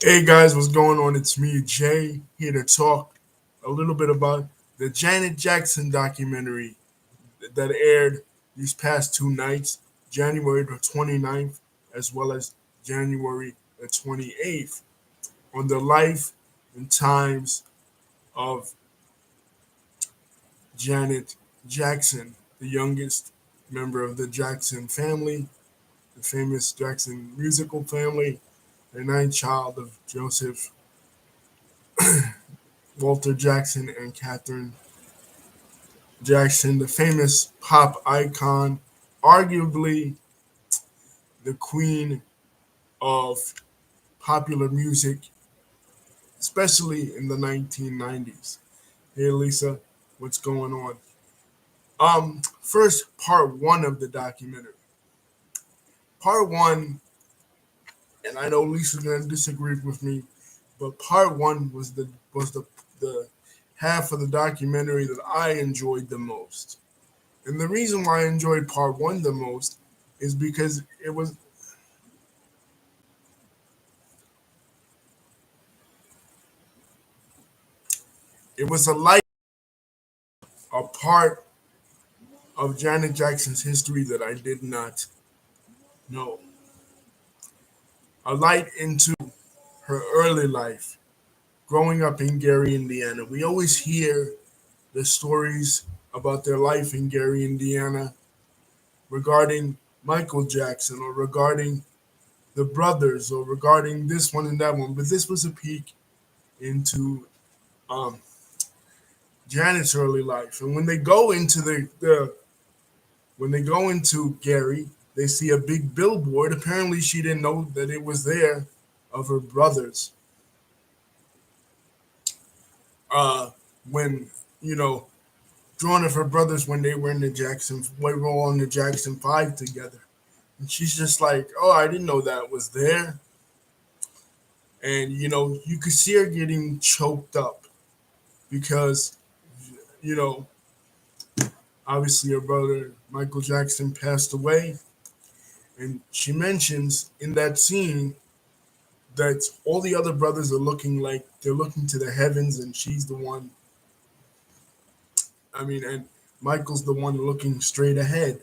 Hey guys, what's going on? It's me, Jay, here to talk a little bit about the Janet Jackson documentary that aired these past two nights, January the 29th as well as January the 28th, on the life and times of Janet Jackson, the youngest member of the Jackson family, the famous Jackson musical family, the ninth child of Joseph Walter Jackson and Catherine Jackson, the famous pop icon, arguably the queen of popular music, especially in the 1990s. Hey, Lisa, what's going on? First, part one of the documentary. Part one, and I know Lisa's gonna disagree with me, but part one was the half of the documentary that I enjoyed the most. And the reason why I enjoyed part one the most is because it was a part of Janet Jackson's history that I did not know. A light into her early life, growing up in Gary, Indiana. We always hear the stories about their life in Gary, Indiana, regarding Michael Jackson or regarding the brothers or regarding this one and that one. But this was a peek into um, Janet's early life. And when they go into when they go into Gary, they see a big billboard. Apparently, she didn't know that it was there of her brothers. When you know, Drawn of her brothers when they were in the Jackson, we were all in the Jackson Five together, and she's just like, "Oh, I didn't know that was there." And you could see her getting choked up because you know, obviously her brother Michael Jackson passed away, and she mentions in that scene that all the other brothers are looking like they're looking to the heavens, and she's the one. I mean, and Michael's the one looking straight ahead.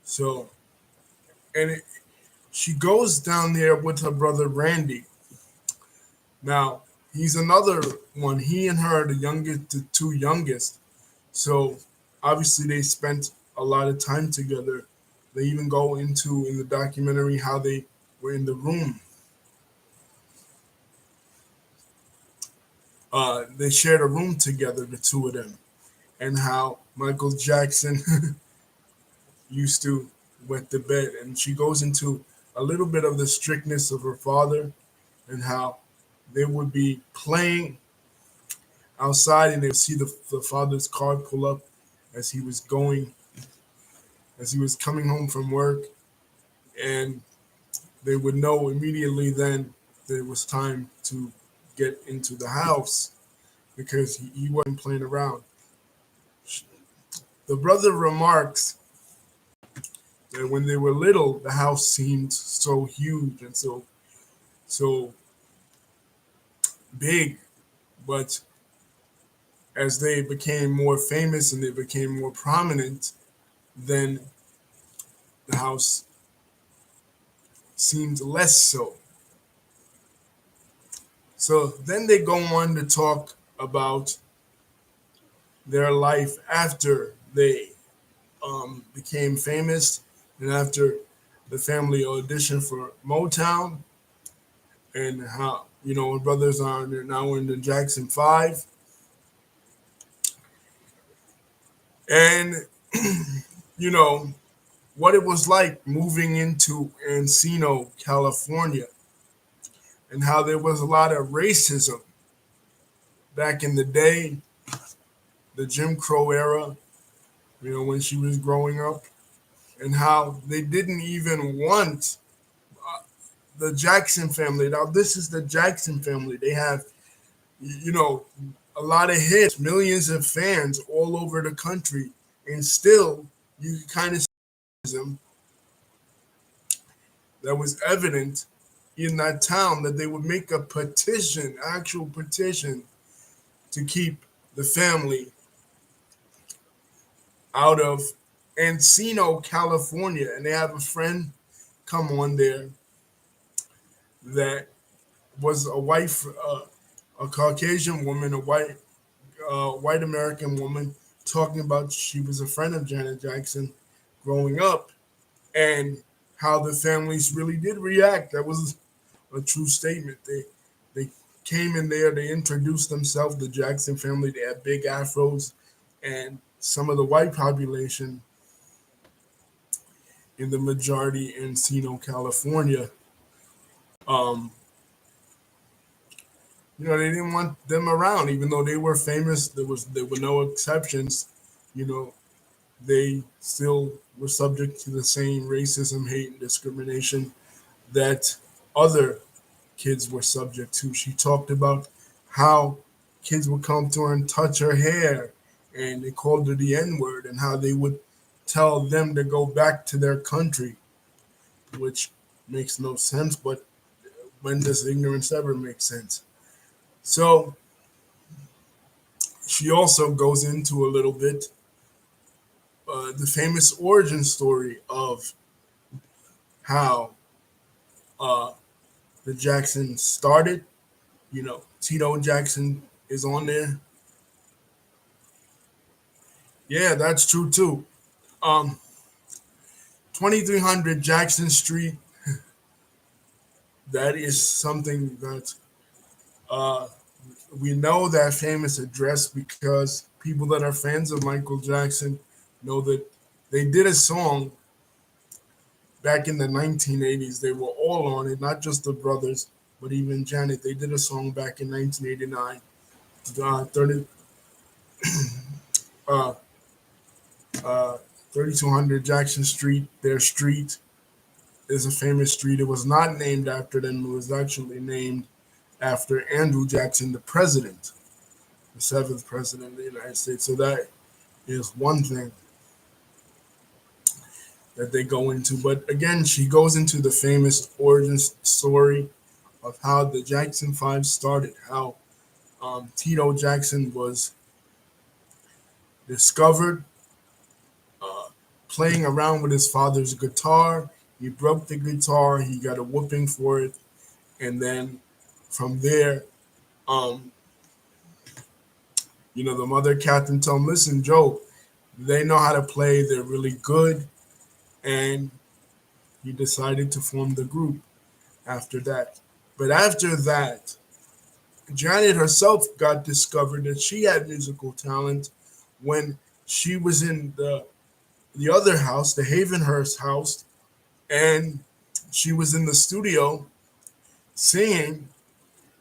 So, and she goes down there with her brother Randy. Now, he's another one. He and her are the two youngest. So, obviously, they spent a lot of time together. They even go into in the documentary how they were in the room. They shared a room together, the two of them, and how Michael Jackson used to wet the bed. And she goes into a little bit of the strictness of her father and how they would be playing outside and they would see the father's car pull up as he was going, as he was coming home from work. And they would know immediately then that it was time to get into the house because he wasn't playing around. The brother remarks that when they were little, the house seemed so huge and so big, but as they became more famous and they became more prominent, then the house seemed less so. So then they go on to talk about their life after they became famous and after the family auditioned for Motown and how her brothers are now in the Jackson Five and you know what it was like moving into Encino, California, and how there was a lot of racism back in the day, the Jim Crow era, when she was growing up, and how they didn't even want the Jackson family. Now, this is the Jackson family. They have, you know, a lot of hits, millions of fans all over the country, and still you kind of see racism that was evident in that town that they would make a petition, actual petition, to keep the family out of Encino, California. And they have a friend come on there that was a wife, a Caucasian woman, a white American woman, talking about she was a friend of Janet Jackson growing up, and how the families really did react. That was a true statement. They came in there, they introduced themselves, the Jackson family. They had big afros, and some of the white population in the majority in Encino, California, um, they didn't want them around, even though they were famous. There were no exceptions. You know, they still were subject to the same racism, hate, and discrimination that other kids were subject to. She talked about how kids would come to her and touch her hair, and they called her the N word, and how they would tell them to go back to their country, which makes no sense. But when does ignorance ever make sense? So she also goes into a little bit the famous origin story of how uh, the Jacksons started. Tito Jackson is on there. Yeah, that's true too. Um, 2300 Jackson Street. That is something that uh, we know that famous address because people that are fans of Michael Jackson know that they did a song back in the 1980s. They were all on it, not just the brothers, but even Janet. They did a song back in 1989. 30, uh, uh, 3200 Jackson Street, their street, is a famous street. It was not named after them. It was actually named after Andrew Jackson, the president, the seventh president of the United States. So that is one thing that they go into. But again, she goes into the famous origin story of how the Jackson Five started, how Tito Jackson was discovered uh, playing around with his father's guitar. He broke the guitar, he got a whooping for it, and then from there, um, the mother Catherine told him, "Listen, Joe, they know how to play. They're really good," and he decided to form the group after that. But after that, Janet herself got discovered that she had musical talent when she was in the other house, the Havenhurst house, and she was in the studio singing,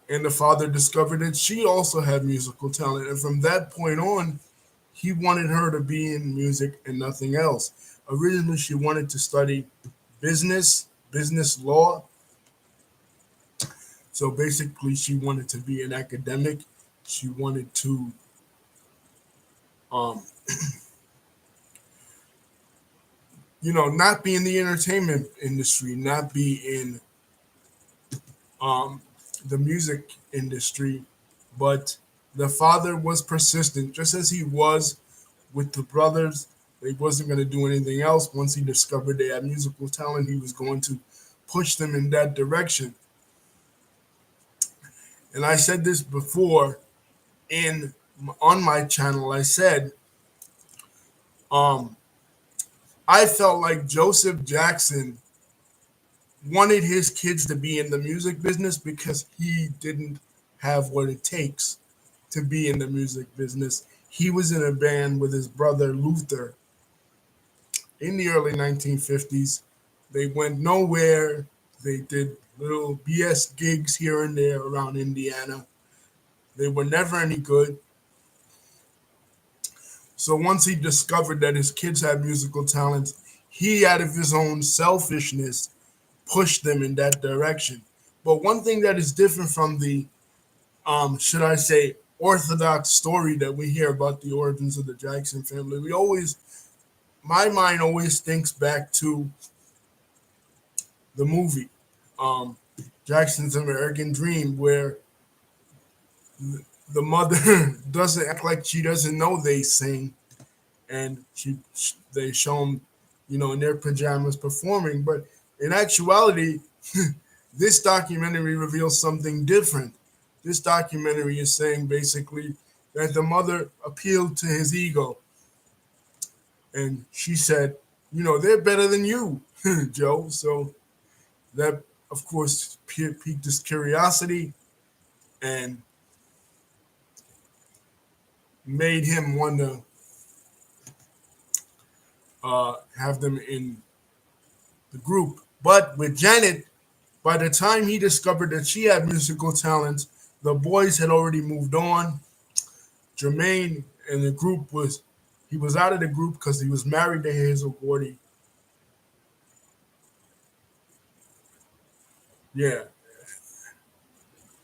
and the father discovered that she also had musical talent. And from that point on, he wanted her to be in music and nothing else. Originally, she wanted to study business law. So basically, she wanted to be an academic. She wanted to um, not be in the entertainment industry, not be in um, the music industry. But the father was persistent, just as he was with the brothers. He wasn't going to do anything else. Once he discovered they had musical talent, he was going to push them in that direction. And I said this before in on my channel. I said, um, I felt like Joseph Jackson wanted his kids to be in the music business because he didn't have what it takes to be in the music business. He was in a band with his brother Luther in the early 1950s. They went nowhere. They did little BS gigs here and there around Indiana. They were never any good. So once he discovered that his kids had musical talent, he, out of his own selfishness, pushed them in that direction. But one thing that is different from the, should I say, orthodox story that we hear about the origins of the Jackson family, my mind always thinks back to the movie. Jackson's American Dream, where the mother doesn't act like she doesn't know they sing, and they show them, in their pajamas performing. But in actuality, this documentary reveals something different. This documentary is saying basically that the mother appealed to his ego, and she said, they're better than you, Joe. So that, of course, piqued his curiosity and made him want to have them in the group. But with Janet, by the time he discovered that she had musical talents, the boys had already moved on. Jermaine and the group he was out of the group because he was married to Hazel Gordy. Yeah,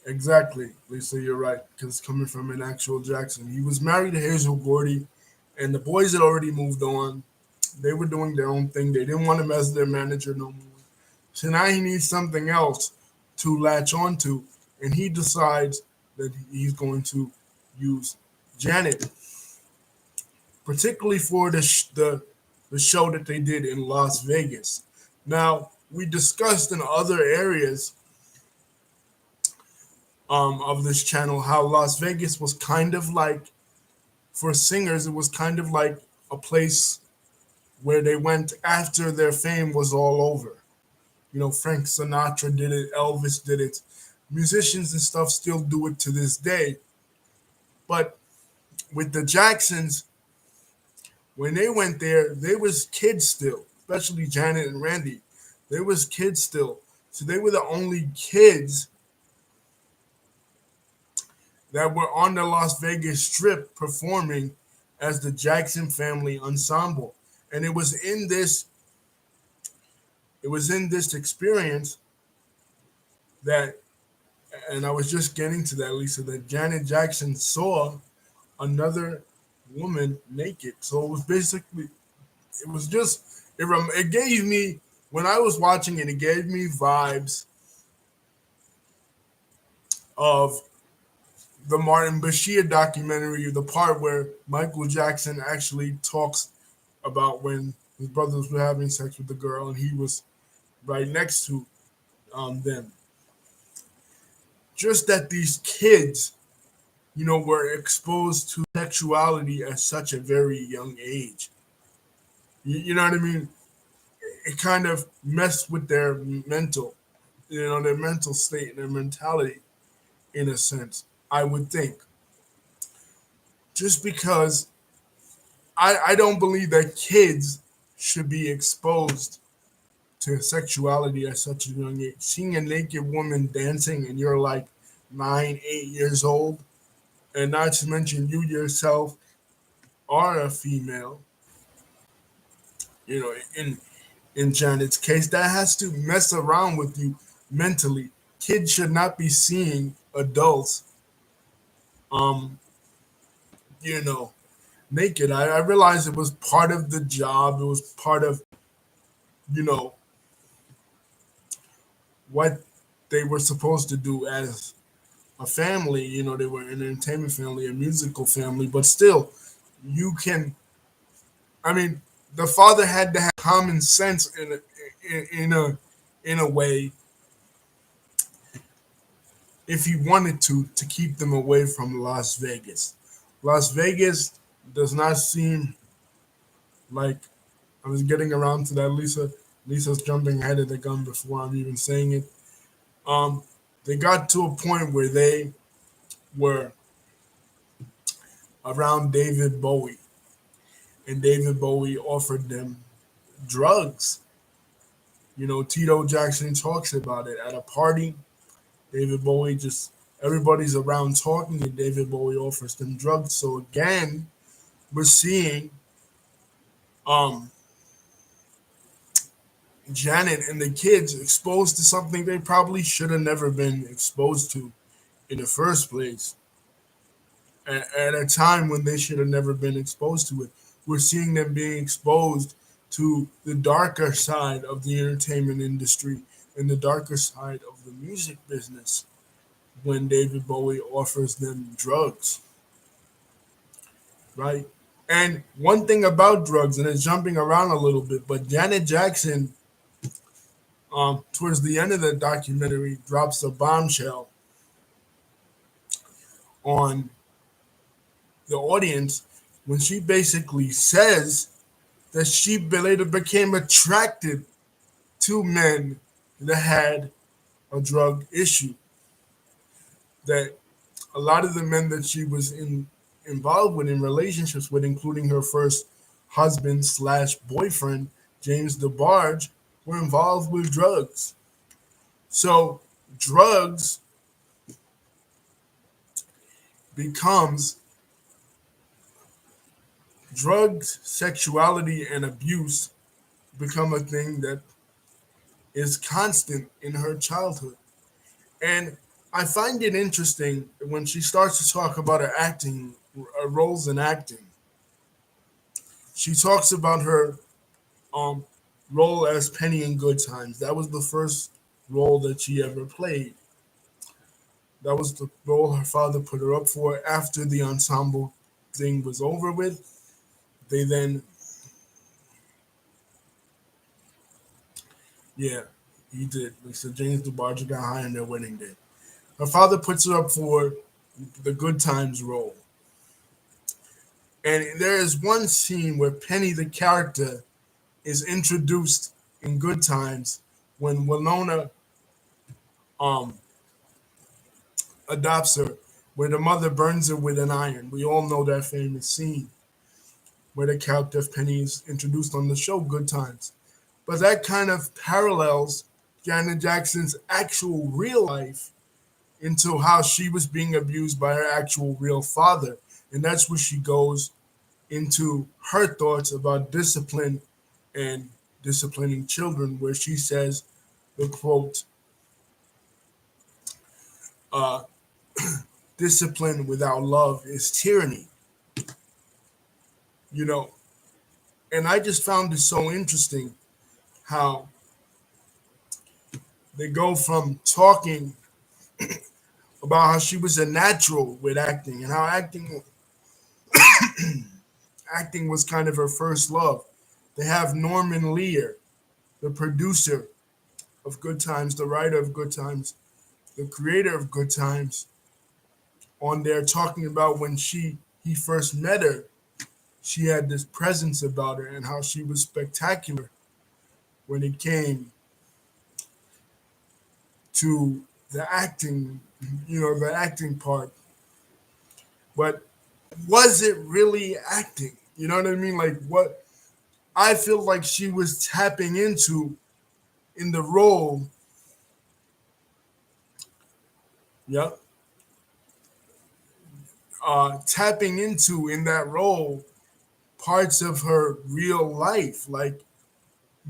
exactly, Lisa, you're right. Because coming from an actual Jackson, he was married to Hazel Gordy, and the boys had already moved on. They were doing their own thing. They didn't want him as their manager no more. So now he needs something else to latch onto, and he decides that he's going to use Janet, particularly for the show that they did in Las Vegas. Now we discussed in other areas of this channel how Las Vegas was kind of like, for singers, it was kind of like a place where they went after their fame was all over. Frank Sinatra did it, Elvis did it, musicians and stuff still do it to this day. But with the Jacksons, when they went there, they was kids still, especially Janet and Randy. They was kids still. So they were the only kids that were on the Las Vegas Strip performing as the Jackson Family Ensemble. And it was in this experience that, and I was just getting to that, Lisa, that Janet Jackson saw another woman naked. So it was basically, it was just, it gave me, when I was watching it, it gave me vibes of the Martin Bashir documentary, the part where Michael Jackson actually talks about when his brothers were having sex with the girl and he was right next to them. Just that these kids, were exposed to sexuality at such a very young age. You know what I mean? It kind of messed with their their mental state and their mentality in a sense, I would think. Just because I don't believe that kids should be exposed to sexuality at such a young age. Seeing a naked woman dancing and you're like 9, 8 years old, and not to mention you yourself are a female, in Janet's case, that has to mess around with you mentally. Kids should not be seeing adults, um, you know, naked. I realized it was part of the job. It was part of, you know, what they were supposed to do as a family. They were an entertainment family, a musical family, but still, you can. I mean, the father had to have common sense in a way, if he wanted to keep them away from Las Vegas. Las Vegas does not seem like, I was getting around to that, Lisa. Lisa's jumping ahead of the gun before I'm even saying it. Um, they got to a point where they were around David Bowie, and David Bowie offered them drugs. Tito Jackson talks about it at a party. David Bowie just, everybody's around talking, and David Bowie offers them drugs. So again, we're seeing um, Janet and the kids exposed to something they probably should have never been exposed to in the first place, at a time when they should have never been exposed to it. We're seeing them being exposed to the darker side of the entertainment industry, in the darker side of the music business when David Bowie offers them drugs, right? And one thing about drugs, and it's jumping around a little bit, but Janet Jackson, towards the end of the documentary, drops a bombshell on the audience when she basically says that she later became attracted to men that had a drug issue. That a lot of the men that she was involved with in relationships with, including her first husband slash boyfriend, James DeBarge, were involved with drugs. So drugs becomes drugs, sexuality, and abuse become a thing that is constant in her childhood. And I find it interesting when she starts to talk about her acting, her roles in acting. She talks about her um, role as Penny in Good Times. That was the first role that she ever played. That was the role her father put her up for. After the ensemble thing was over with, they then, yeah, he did. So James DeBarge got high on their wedding day. Her father puts her up for the Good Times role. And there is one scene where Penny, the character, is introduced in Good Times when Winona um, adopts her, where the mother burns her with an iron. We all know that famous scene where the character of Penny is introduced on the show Good Times. But that kind of parallels Janet Jackson's actual real life into how she was being abused by her actual real father. And that's where she goes into her thoughts about discipline and disciplining children, where she says the quote, uh, discipline without love is tyranny. You know, and I just found it so interesting how they go from talking about how she was a natural with acting and how acting was kind of her first love. They have Norman Lear, the producer of Good Times, the writer of Good Times, the creator of Good Times, on there talking about when he first met her, she had this presence about her and how she was spectacular when it came to the acting part. But was it really acting? You know what I mean? Like what I feel like she was tapping into in the role. Yep. Tapping into in that role parts of her real life. Like,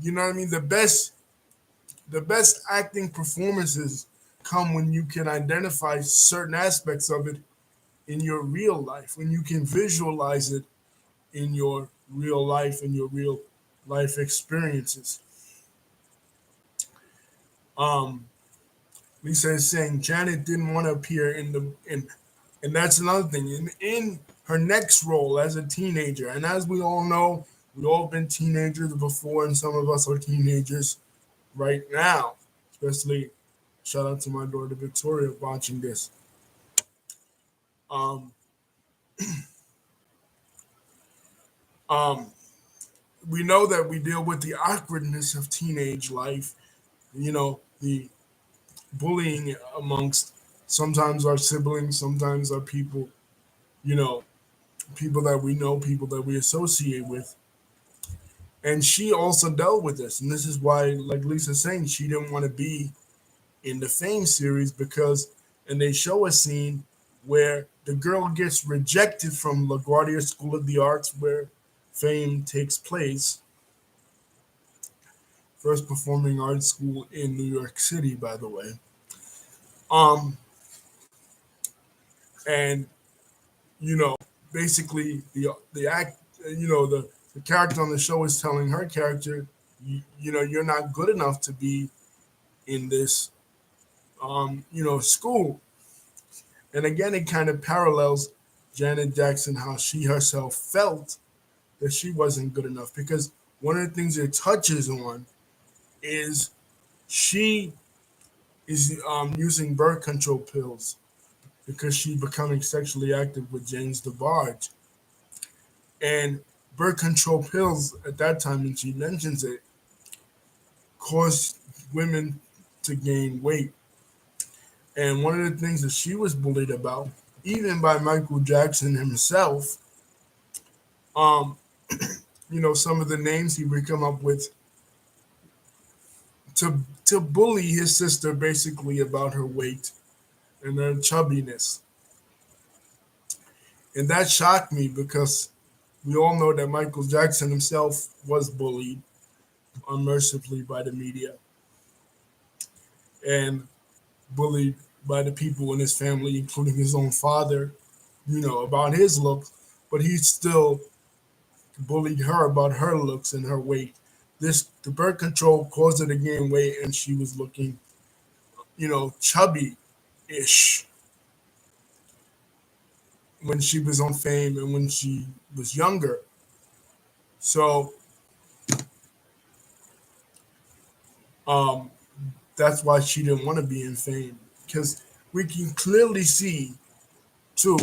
you know what I mean? The best acting performances come when you can identify certain aspects of it in your real life, when you can visualize it in your real life and your real life experiences. Um, Lisa is saying Janet didn't want to appear and that's another thing in her next role as a teenager. And as we all know, we've all been teenagers before, and some of us are teenagers right now. Especially, shout out to my daughter Victoria watching this. Um, um, we know that we deal with the awkwardness of teenage life. The bullying amongst sometimes our siblings, sometimes our people. You know, people that we know, people that we associate with. And she also dealt with this. And this is why, like Lisa's saying, she didn't want to be in the Fame series because, and they show a scene where the girl gets rejected from LaGuardia School of the Arts, where Fame takes place. First performing arts school in New York City, by the way. Um, and you know, basically the act, the character on the show is telling her character, you're not good enough to be in this, school. And again, it kind of parallels Janet Jackson, how she herself felt that she wasn't good enough. Because one of the things it touches on is she is using birth control pills because she's becoming sexually active with James DeBarge. And birth control pills at that time, and she mentions it, cause women to gain weight. And one of the things that she was bullied about, even by Michael Jackson himself, um, some of the names he would come up with to bully his sister basically about her weight and her chubbiness. And that shocked me because we all know that Michael Jackson himself was bullied unmercifully by the media and bullied by the people in his family, including his own father, about his looks, but he still bullied her about her looks and her weight. The birth control caused her to gain weight, and she was looking, chubby ish when she was on Fame and when she was younger. So um, that's why she didn't want to be in Fame, because we can clearly see to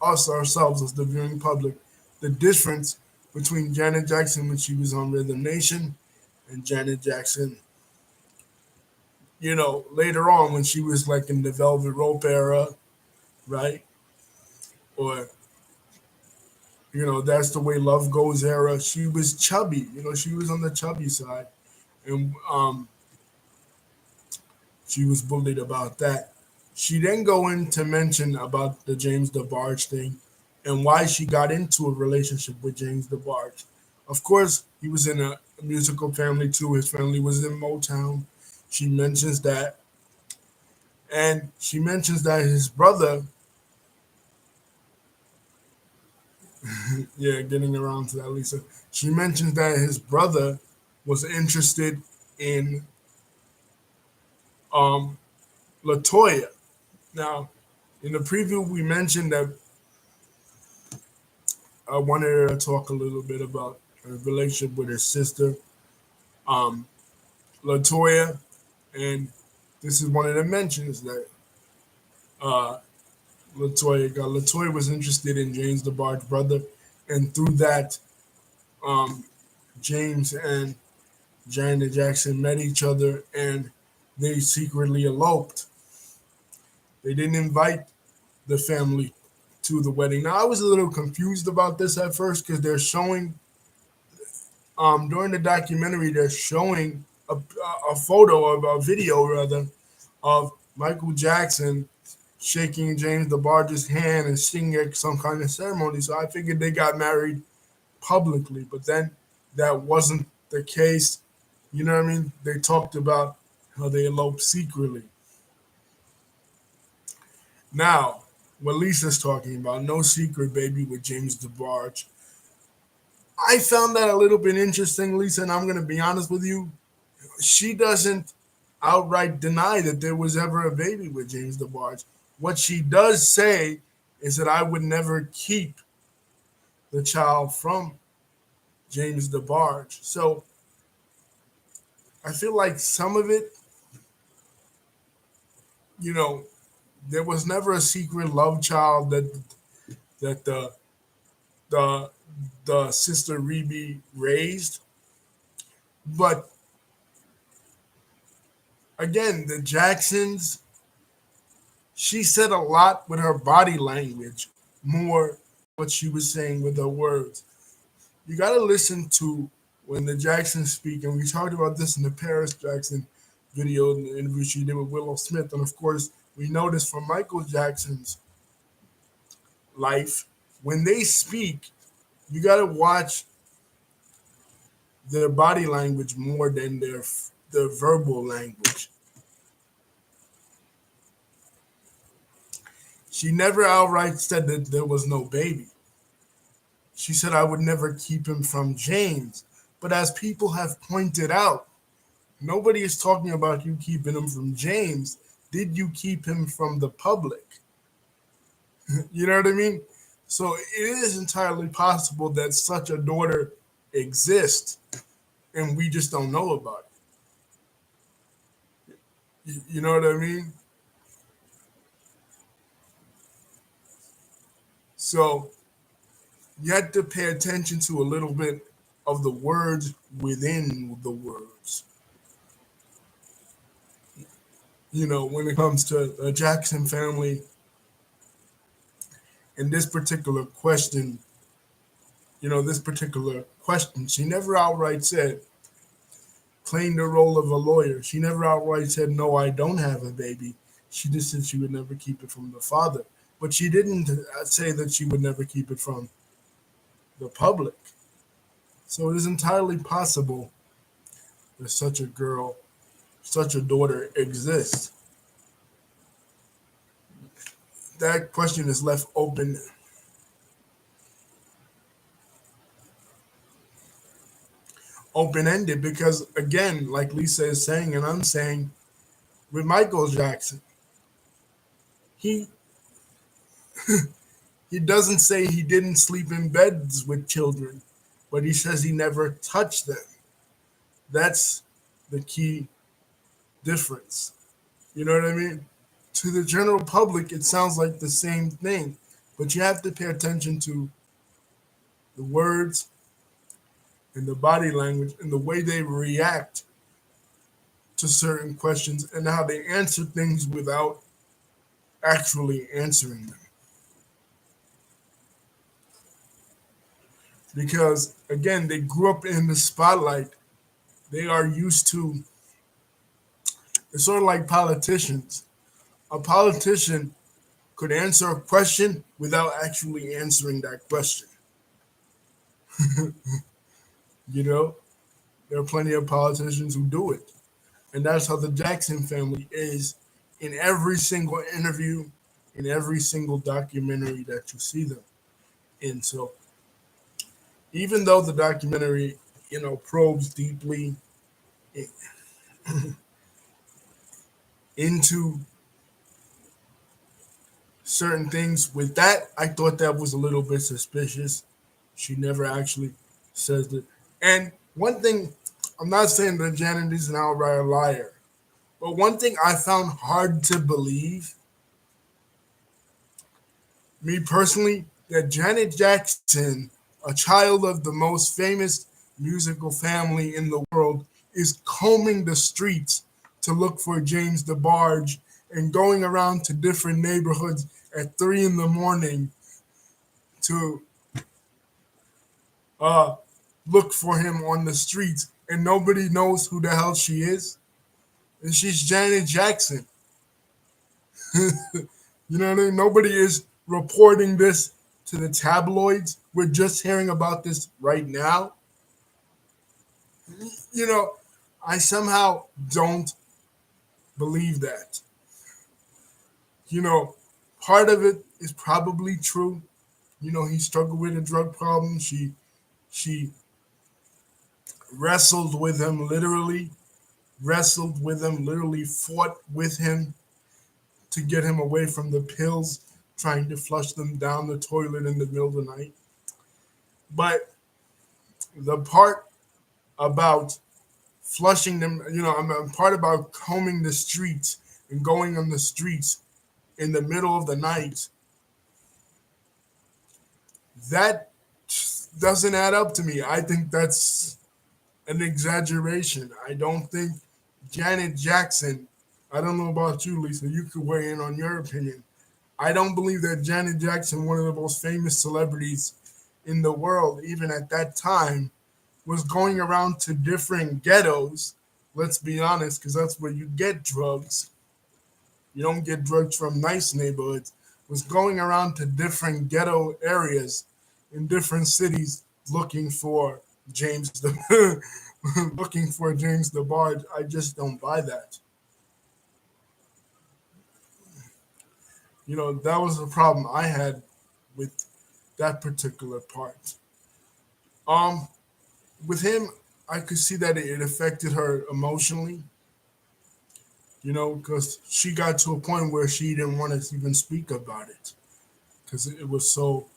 us ourselves as the viewing public the difference between Janet Jackson when she was on Rhythm Nation and Janet Jackson, later on when she was like in the Velvet Rope era, right? Or, That's the Way Love Goes era. She was chubby, she was on the chubby side. And she was bullied about that. She then go in to mention about the James DeBarge thing and why she got into a relationship with James DeBarge. Of course, he was in a musical family too. His family was in Motown. She mentions that. And she mentions that his brother, yeah, getting around to that, Lisa. She mentions that his brother was interested in um, Latoya. Now, in the preview, we mentioned that I wanted her to talk a little bit about her relationship with her sister, um, Latoya, and this is one of the mentions that uh, Latoya got. Latoya was interested in James DeBarge's brother, and through that, um, James and Janet Jackson met each other, and they secretly eloped. They didn't invite the family to the wedding. Now, I was a little confused about this at first because they're showing during the documentary, they're showing a photo of a video rather of Michael Jackson shaking James DeBarge's hand and singing at some kind of ceremony. So I figured they got married publicly, but then that wasn't the case. You know what I mean? They talked about how they eloped secretly. Now, what Lisa's talking about, No Secret Baby with James DeBarge. I found that a little bit interesting, Lisa, and I'm going to be honest with you. She doesn't outright deny that there was ever a baby with James DeBarge. What she does say is that I would never keep the child from James DeBarge. So I feel like some of it, you know, there was never a secret love child that the the sister Rebe raised. But again, the Jacksons, she said a lot with her body language, more what she was saying with her words. You got to listen to when the Jacksons speak, and we talked about this in the Paris Jackson video, in the interview she did with Willow Smith, and of course, we know this from Michael Jackson's life. When they speak, you got to watch their body language more than their verbal language. She never outright said that there was no baby. She said I would never keep him from James. But as people have pointed out, Nobody is talking about you keeping him from James. Did you keep him from the public? You know what I mean? So it is entirely possible that such a daughter exists and we just don't know about it. You know what I mean? So you have to pay attention to a little bit of the words within the words. When it comes to the Jackson family and this particular question, she never outright said, playing the role of a lawyer. She never outright said, no, I don't have a baby. She just said she would never keep it from the father. But she didn't say that she would never keep it from the public. So it is entirely possible that such a girl, such a daughter exists. That question is left open-ended because, again, like Lisa is saying and I'm saying, with Michael Jackson, he he doesn't say he didn't sleep in beds with children, but he says he never touched them. That's the key difference. You know what I mean? To the general public, it sounds like the same thing, but you have to pay attention to the words and the body language and the way they react to certain questions and how they answer things without actually answering them. Because, again, they grew up in the spotlight. They are used to, it's sort of like politicians. A politician could answer a question without actually answering that question. You know, there are plenty of politicians who do it. And that's how the Jackson family is in every single interview, in every single documentary that you see them in. So even though the documentary, probes deeply into certain things with that, I thought that was a little bit suspicious. She never actually says that. And one thing, I'm not saying that Janet is an outright liar, but one thing I found hard to believe, me personally, that Janet Jackson, a child of the most famous musical family in the world, is combing the streets to look for James DeBarge and going around to different neighborhoods at 3 in the morning to uh, look for him on the streets, and nobody knows who the hell she is. And she's Janet Jackson. You know what I mean? Nobody is reporting this to the tabloids. We're just hearing about this right now. You know, I somehow don't believe that. You know, part of it is probably true. He struggled with a drug problem. She wrestled with him, literally fought with him to get him away from the pills, trying to flush them down the toilet in the middle of the night. But the part about flushing them, I'm part about combing the streets and going on the streets in the middle of the night, that doesn't add up to me. I think that's an exaggeration. I don't think Janet Jackson, I don't know about you, Lisa, you could weigh in on your opinion. I don't believe that Janet Jackson, one of the most famous celebrities in the world, even at that time, was going around to different ghettos. Let's be honest, because that's where you get drugs. You don't get drugs from nice neighborhoods. Was going around to different ghetto areas in different cities looking for James the looking for James DeBarge. I just don't buy that. That was the problem I had with that particular part. Um, with him, I could see that it affected her emotionally, because she got to a point where she didn't want to even speak about it because it was so.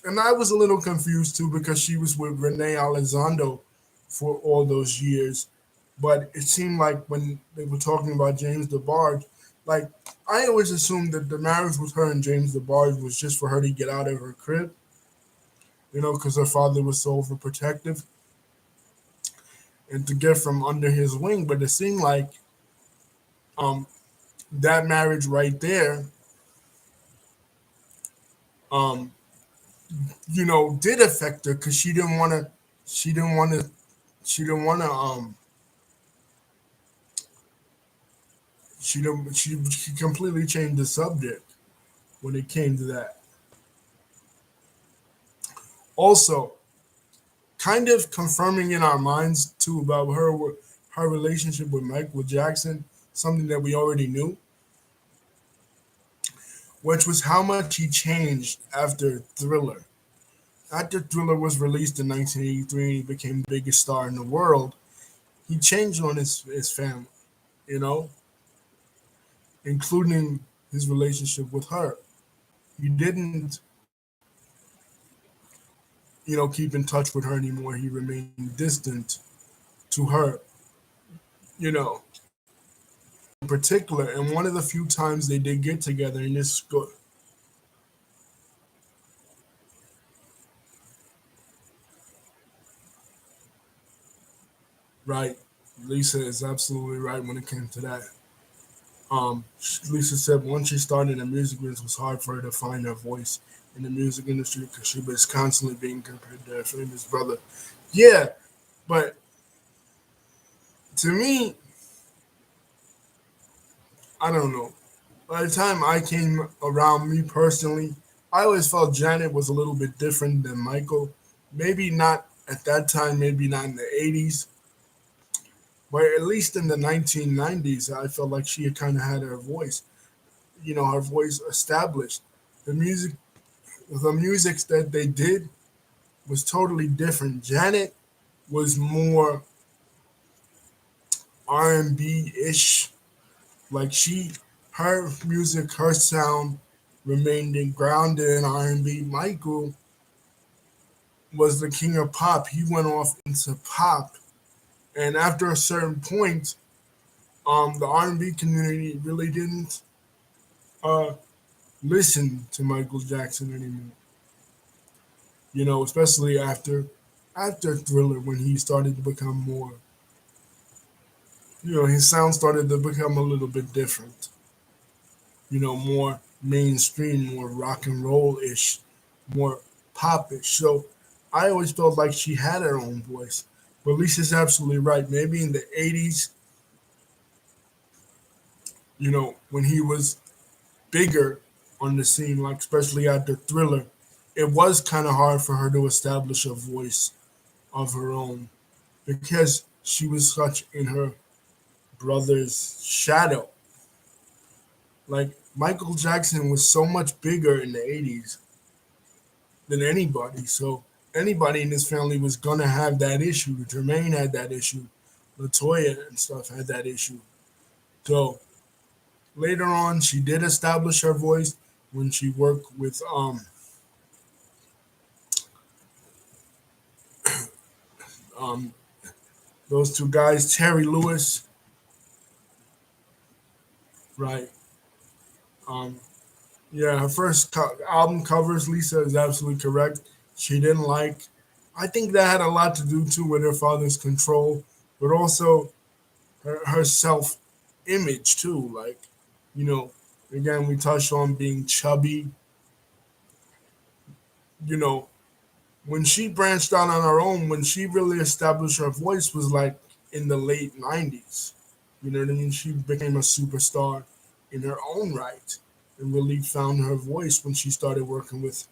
And I was a little confused too because she was with Renee Elizondo for all those years, but it seemed like when they were talking about James DeBarge, like I always assumed that the marriage with her and James DeBarge was just for her to get out of her crib, because her father was so overprotective and to get from under his wing. But it seemed like um, that marriage right there, um, did affect her because she didn't want to. She didn't want to. She didn't want to. She didn't. She completely changed the subject when it came to that. Also, kind of confirming in our minds too about her relationship with Michael Jackson, something that we already knew, which was how much he changed after Thriller. After Thriller was released in 1983 and he became the biggest star in the world, he changed on his family, you know, including his relationship with her. He didn't, keep in touch with her anymore. He remained distant to her, you know, in particular. And one of the few times they did get together in this school, right? Lisa is absolutely right when it came to that. Lisa said once she started in the music business, it was hard for her to find her voice in the music industry because she was constantly being compared to her famous brother. Yeah, but to me, I don't know. By the time I came around, me personally, I always felt Janet was a little bit different than Michael. Maybe not at that time, maybe not in the 80s, but at least in the 1990s, I felt like she kind of had her voice, her voice established. The music, the music that they did was totally different. Janet was more R&B ish. Like her music, her sound remained grounded in R&B. Michael was the king of pop. He went off into pop, and after a certain point, the R&B community really didn't uh, listen to Michael Jackson anymore. Especially after Thriller, when he started to become more, his sound started to become a little bit different. More mainstream, more rock and roll ish, more popish. So I always felt like she had her own voice. But Lisa's absolutely right. Maybe in the 80s, when he was bigger on the scene, like especially after Thriller, it was kind of hard for her to establish a voice of her own because she was such in her brother's shadow. Like Michael Jackson was so much bigger in the 80s than anybody. So anybody in his family was gonna have that issue. Jermaine had that issue. Latoya and stuff had that issue. So later on, she did establish her voice when she worked with um those two guys, Terry Lewis, right? Um, yeah, her first album covers, Lisa is absolutely correct. She didn't like. I think that had a lot to do too with her father's control, but also her self image too. Like, you know, again, we touched on being chubby. You know, when she branched out on her own, when she really established her voice, was like in the late '90s. You know what I mean? She became a superstar in her own right, and really found her voice when she started working with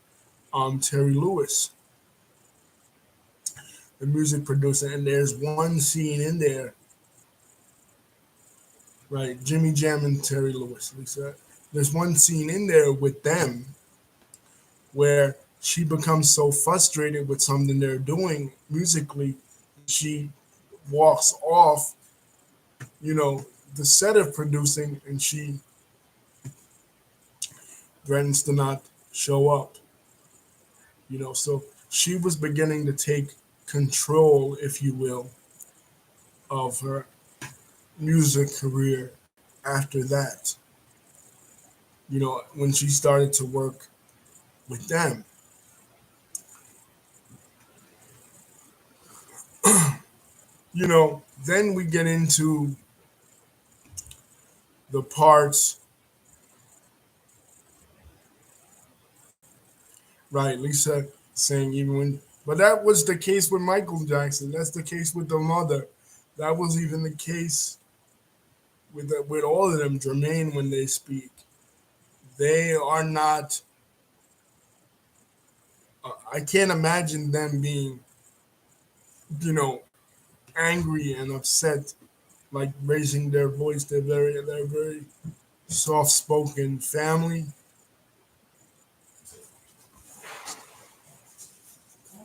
Terry Lewis, the music producer. And there's one scene in there, right? Jimmy Jam and Terry Lewis. Lisa. There's one scene in there with them where she becomes so frustrated with something they're doing musically, she walks off, you know, the set of producing, and she threatens to not show up, So she was beginning to take control, if you will, of her music career after that, when she started to work with them. Then we get into the parts, right? Lisa saying even when, but that was the case with Michael Jackson. That's the case with the mother. That was even the case with all of them. Jermaine, when they speak, they are not. I can't imagine them being, you know, angry and upset, like raising their voice. They're very soft spoken family.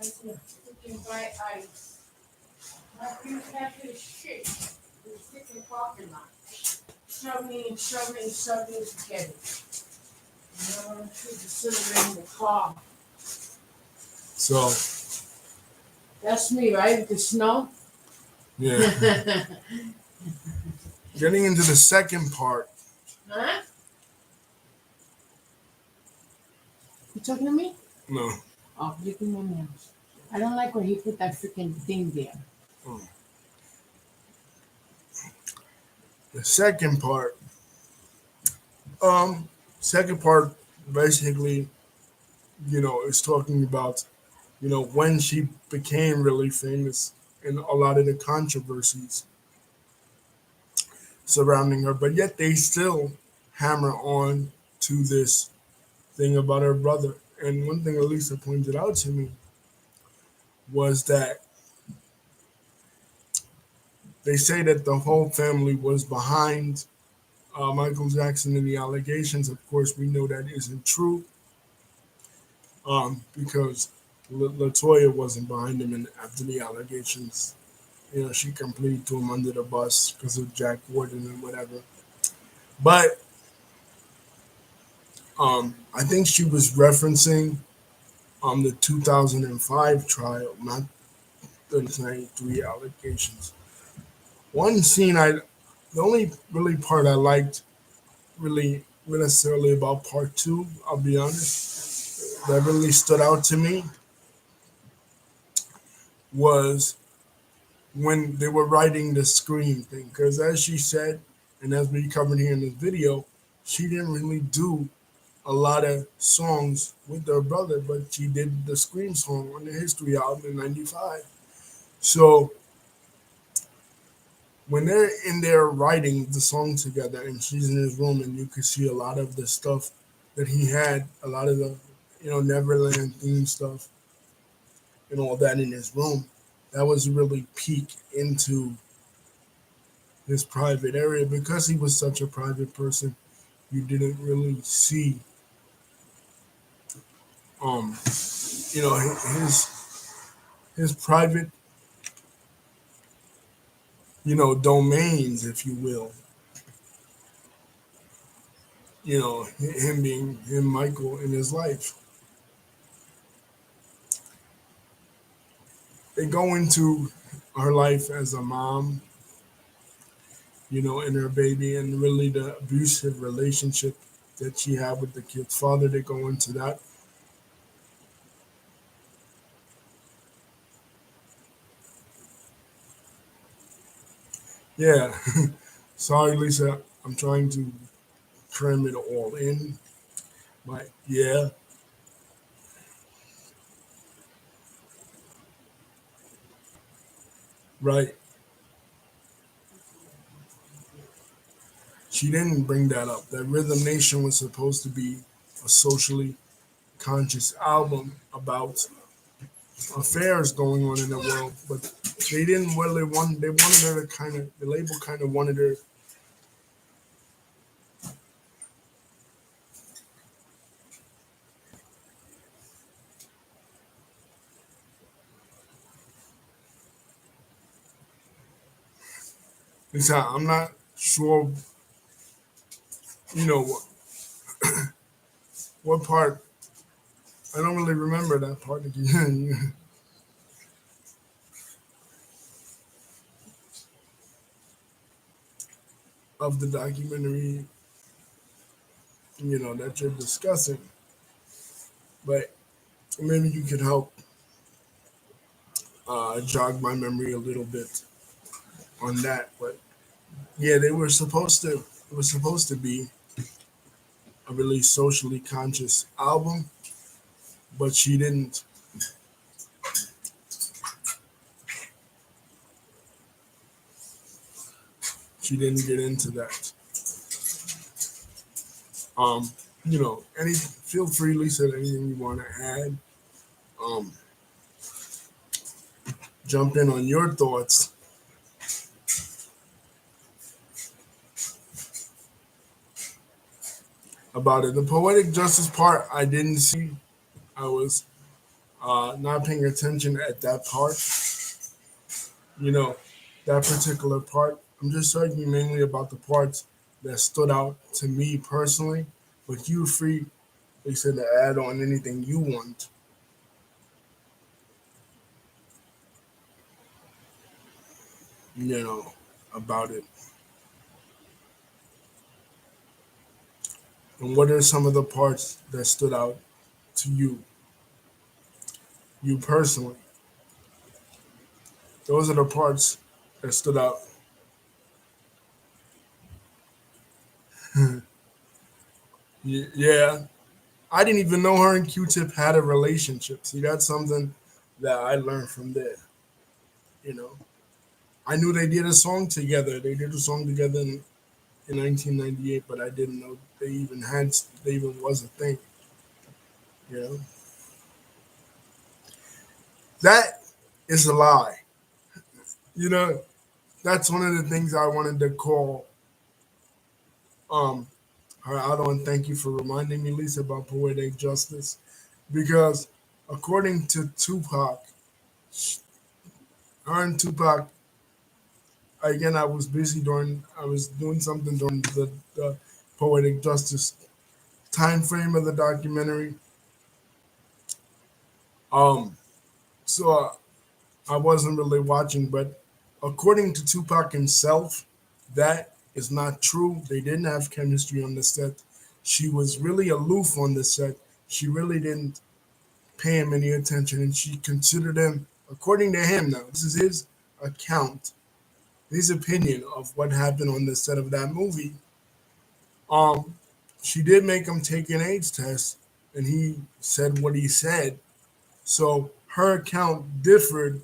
Freaking bright ice. My pack is shit. It's freaking parking lot. Shoveling, shoveling, shoveling together. She's sitting in the car. So That's me, right? With the snow? yeah. Getting into the second part. Huh? You talking to me? No. Oh, you can my nails. I don't like when he put that freaking thing there. Mm. The second part. Um, Second part basically, is talking about, when she became really famous and a lot of the controversies surrounding her, but yet they still hammer on to this thing about her brother. And one thing Elisa pointed out to me was that they say that the whole family was behind Michael Jackson and the allegations. Of course, we know that isn't true, because Latoya wasn't behind him, and after the allegations, she completely threw him under the bus because of Jack Warden and whatever. But I think she was referencing the 2005 trial, not the 93 allegations. One scene, the only really part I liked, really necessarily about part two, I'll be honest, that really stood out to me was when they were writing the Scream thing. Because as she said, and as we covered here in this video, she didn't really do a lot of songs with her brother, but she did the Scream song on the History album in '95. So when they're in there writing the song together and she's in his room and you can see a lot of the stuff that he had, a lot of the, Neverland theme stuff and all that in his room, that was really peek into his private area. Because he was such a private person, you didn't really see um his private, domains, if you will. Him being him, Michael, in his life. They go into her life as a mom, and her baby, and really the abusive relationship that she had with the kid's father. They go into that. Yeah. Sorry, Lisa. I'm trying to cram it all in. But yeah, right. She didn't bring that up. That Rhythm Nation was supposed to be a socially conscious album about affairs going on in the world, but they didn't really want. They wanted her to kind of, the label kind of wanted her. I'm not sure, you know, what part. I don't really remember that part again of the documentary, that you're discussing. But maybe you could help jog my memory a little bit on that. But yeah, it was supposed to be a really socially conscious album, but she didn't get into that. Um, any feel free, Lisa, anything you want to add. Um, jump in on your thoughts about it. The poetic justice part, I didn't see. I was not paying attention at that part. You know, that particular part. I'm just talking mainly about the parts that stood out to me personally. But you're free, Lisa, to add on anything you want. You know, about it. And what are some of the parts that stood out to you personally? Those are the parts that stood out. Yeah, I didn't even know her and Q-Tip had a relationship. See, that's something that I learned from there. You know, I knew they did a song together. They did a song together in 1998, but I didn't know they even was a thing. You know, that is a lie. You know, that's one of the things I wanted to call um her out on. Thank you for reminding me, Lisa, about poetic justice, because according to Tupac, her and Tupac, again, I was doing something during the poetic justice time frame of the documentary. Um, so I wasn't really watching, but according to Tupac himself, that is not true. They didn't have chemistry on the set. She was really aloof on the set. She really didn't pay him any attention, and she considered him, according to him, now this is his account, his opinion of what happened on the set of that movie. Um, she did make him take an AIDS test, and he said what he said. So her account differed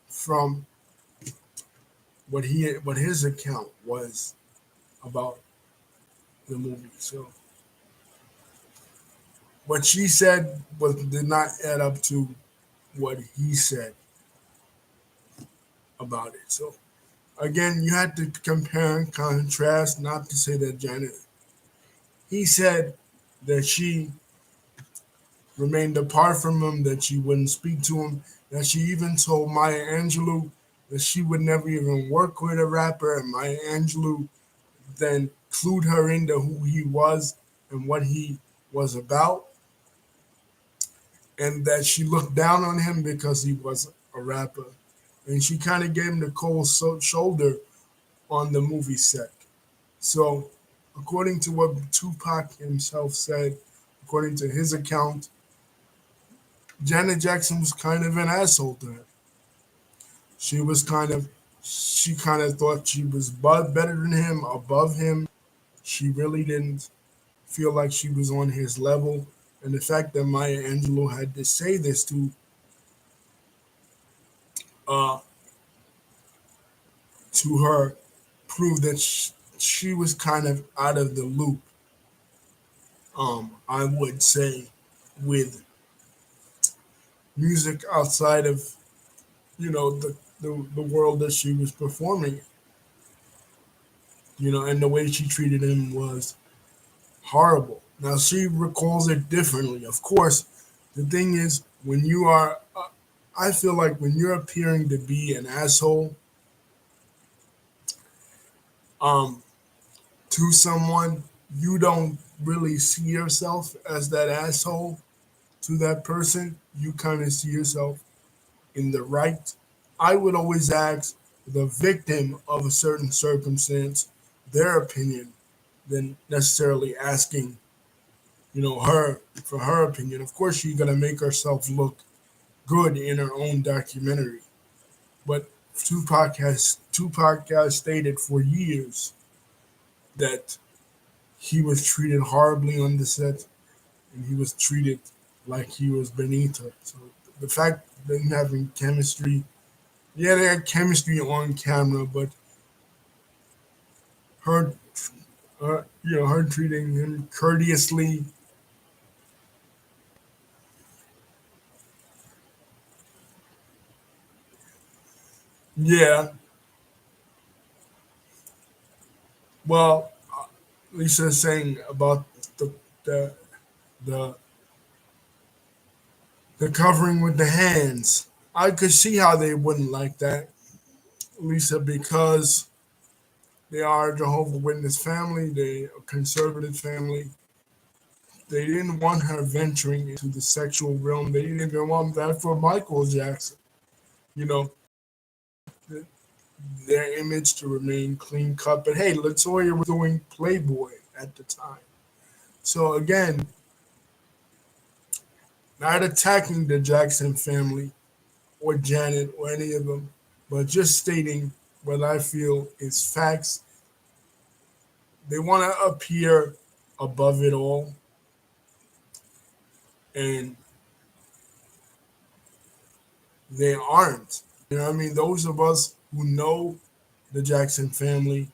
from what his account was about the movie. So what she said was did not add up to what he said about it. So again, you had to compare and contrast. Not to say that Janet. He said that she remained apart from him, that she wouldn't speak to him, that she even told Maya Angelou that she would never even work with a rapper, and Maya Angelou then clued her into who he was and what he was about, and that she looked down on him because he was a rapper. And she kind of gave him the cold shoulder on the movie set. So, according to what Tupac himself said, according to his account, Janet Jackson was kind of an asshole to her. She was kind of, she kind of thought she was better than him, above him. She really didn't feel like she was on his level. And the fact that Maya Angelou had to say this uh, to her proved that she was kind of out of the loop. I would say with music outside of the world that she was performing in, and the way she treated him was horrible. Now she recalls it differently. Of course, the thing is when you are, I feel like when you're appearing to be an asshole, um, to someone, you don't really see yourself as that asshole to that person. You kind of see yourself in the right. I would always ask the victim of a certain circumstance their opinion than necessarily asking, her for her opinion. Of course, she's gonna make herself look good in her own documentary. But Tupac has stated for years that he was treated horribly on the set, and he was treated like he was beneath her. So the fact that them having chemistry, yeah, they had chemistry on camera, but her, her treating him courteously, yeah. Well, Lisa's saying about the the the the covering with the hands. I could see how they wouldn't like that, Lisa, because they are a Jehovah Witness family, they a conservative family. They didn't want her venturing into the sexual realm. They didn't even want that for Michael Jackson. You know, th- their image to remain clean cut. But hey, Latoya was doing Playboy at the time. So again, not attacking the Jackson family or Janet or any of them, but just stating what I feel is facts. They want to appear above it all, and they aren't. You know what I mean? Those of us who know the Jackson family,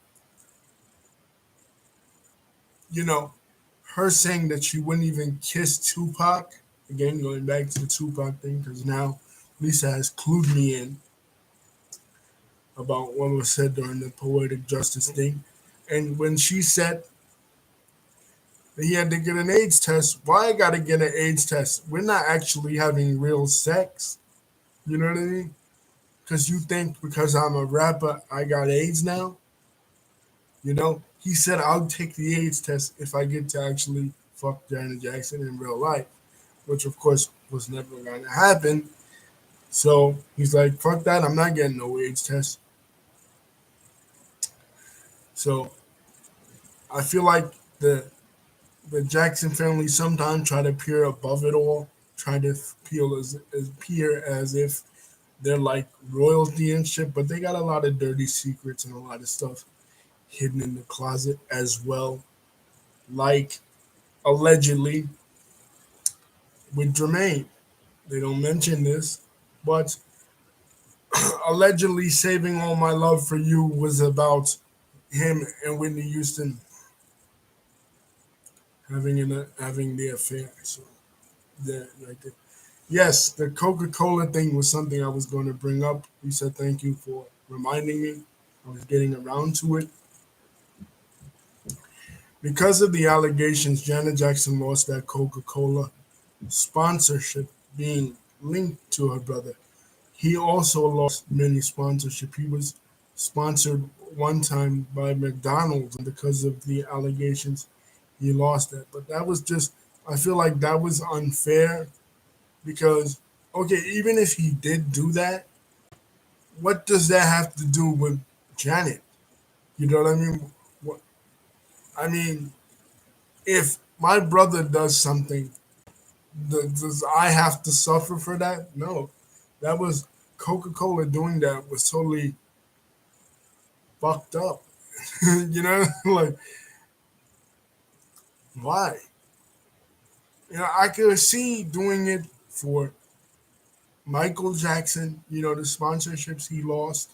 you know, her saying that she wouldn't even kiss Tupac, again, going back to the Tupac thing, because now Lisa has clued me in about what was said during the poetic justice thing. And when she said that he had to get an AIDS test, why I got to get an AIDS test? We're not actually having real sex. You know what I mean? Because you think because I'm a rapper, I got AIDS now? He said I'll take the AIDS test if I get to actually fuck Janet Jackson in real life, which of course was never going to happen. So he's like, fuck that, I'm not getting no AIDS test. So I feel like the Jackson family sometimes try to peer above it all, try to peel as peer as if they're like royalty and shit, but they got a lot of dirty secrets and a lot of stuff hidden in the closet as well. Like allegedly with Jermaine. They don't mention this, but allegedly saving all my love for you was about him and Whitney Houston having the affair. So yeah, right there. Yes, the Coca Cola thing was something I was going to bring up. You said thank you for reminding me. I was getting around to it. Because of the allegations, Janet Jackson lost that Coca Cola sponsorship being linked to her brother. He also lost many sponsorship. He was sponsored one time by McDonald's, and because of the allegations, he lost that. But that was just, I feel like that was unfair because, okay, even if he did do that, what does that have to do with Janet? You know what I mean? What, I mean, if my brother does something, does I have to suffer for that? No. That was Coca Cola doing that was totally fucked up. Like why? I could see doing it for Michael Jackson. The sponsorships he lost.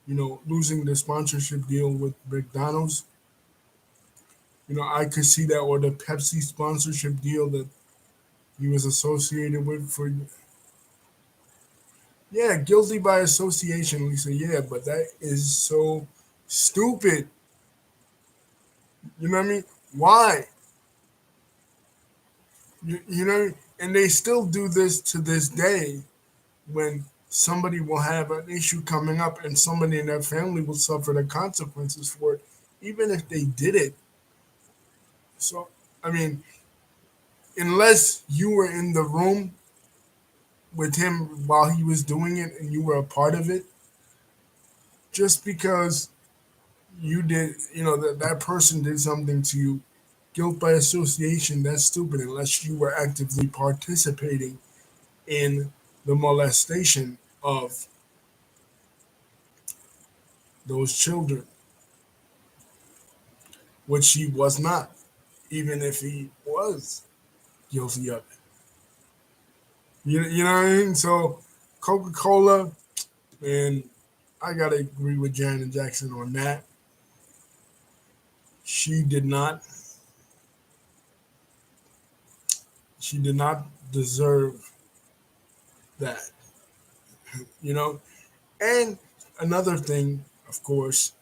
Losing the sponsorship deal with McDonald's. I could see that, or the Pepsi sponsorship deal that he was associated with for. Yeah, guilty by association, Lisa. Yeah, but that is so stupid. You know what I mean? Why? And they still do this to this day when somebody will have an issue coming up and somebody in their family will suffer the consequences for it. even if they did it, so I mean, unless you were in the room with him while he was doing it and you were a part of it, just because you did, that person did something to you, guilt by association, that's stupid unless you were actively participating in the molestation of those children, which he was not, even if he was guilty of it. You know what I mean? So, Coca Cola, and I gotta agree with Janet Jackson on that. She did not. She did not deserve that. You know. And another thing, of course,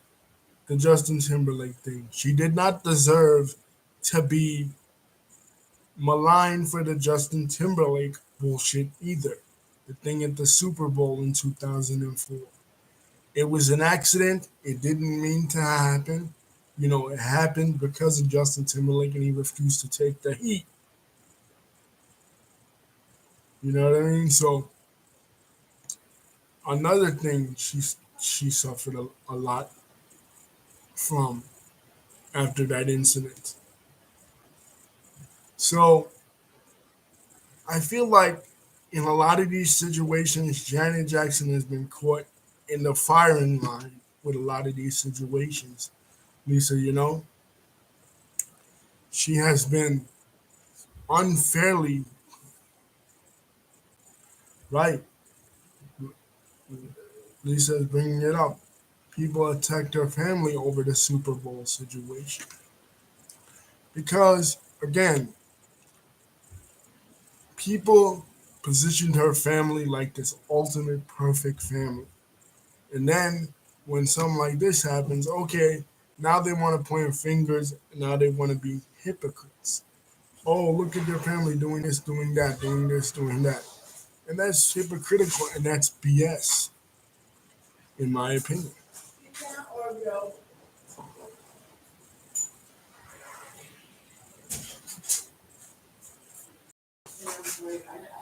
the Justin Timberlake thing. She did not deserve to be maligned for the Justin Timberlake bullshit either. The thing at the Super Bowl in 2004. It was an accident. It didn't mean to happen. It happened because of Justin Timberlake and he refused to take the heat. You know what I mean? So another thing she suffered a lot from after that incident. So I feel like in a lot of these situations, Janet Jackson has been caught in the firing line with a lot of these situations. Lisa, she has been unfairly right. Lisa is bringing it up. People attacked her family over the Super Bowl situation. Because, again, people positioned her family like this ultimate perfect family. And then when something like this happens, okay, now they want to point fingers, and now they want to be hypocrites. Oh, look at your family doing this, doing that, doing this, doing that. And that's hypocritical and that's BS, in my opinion.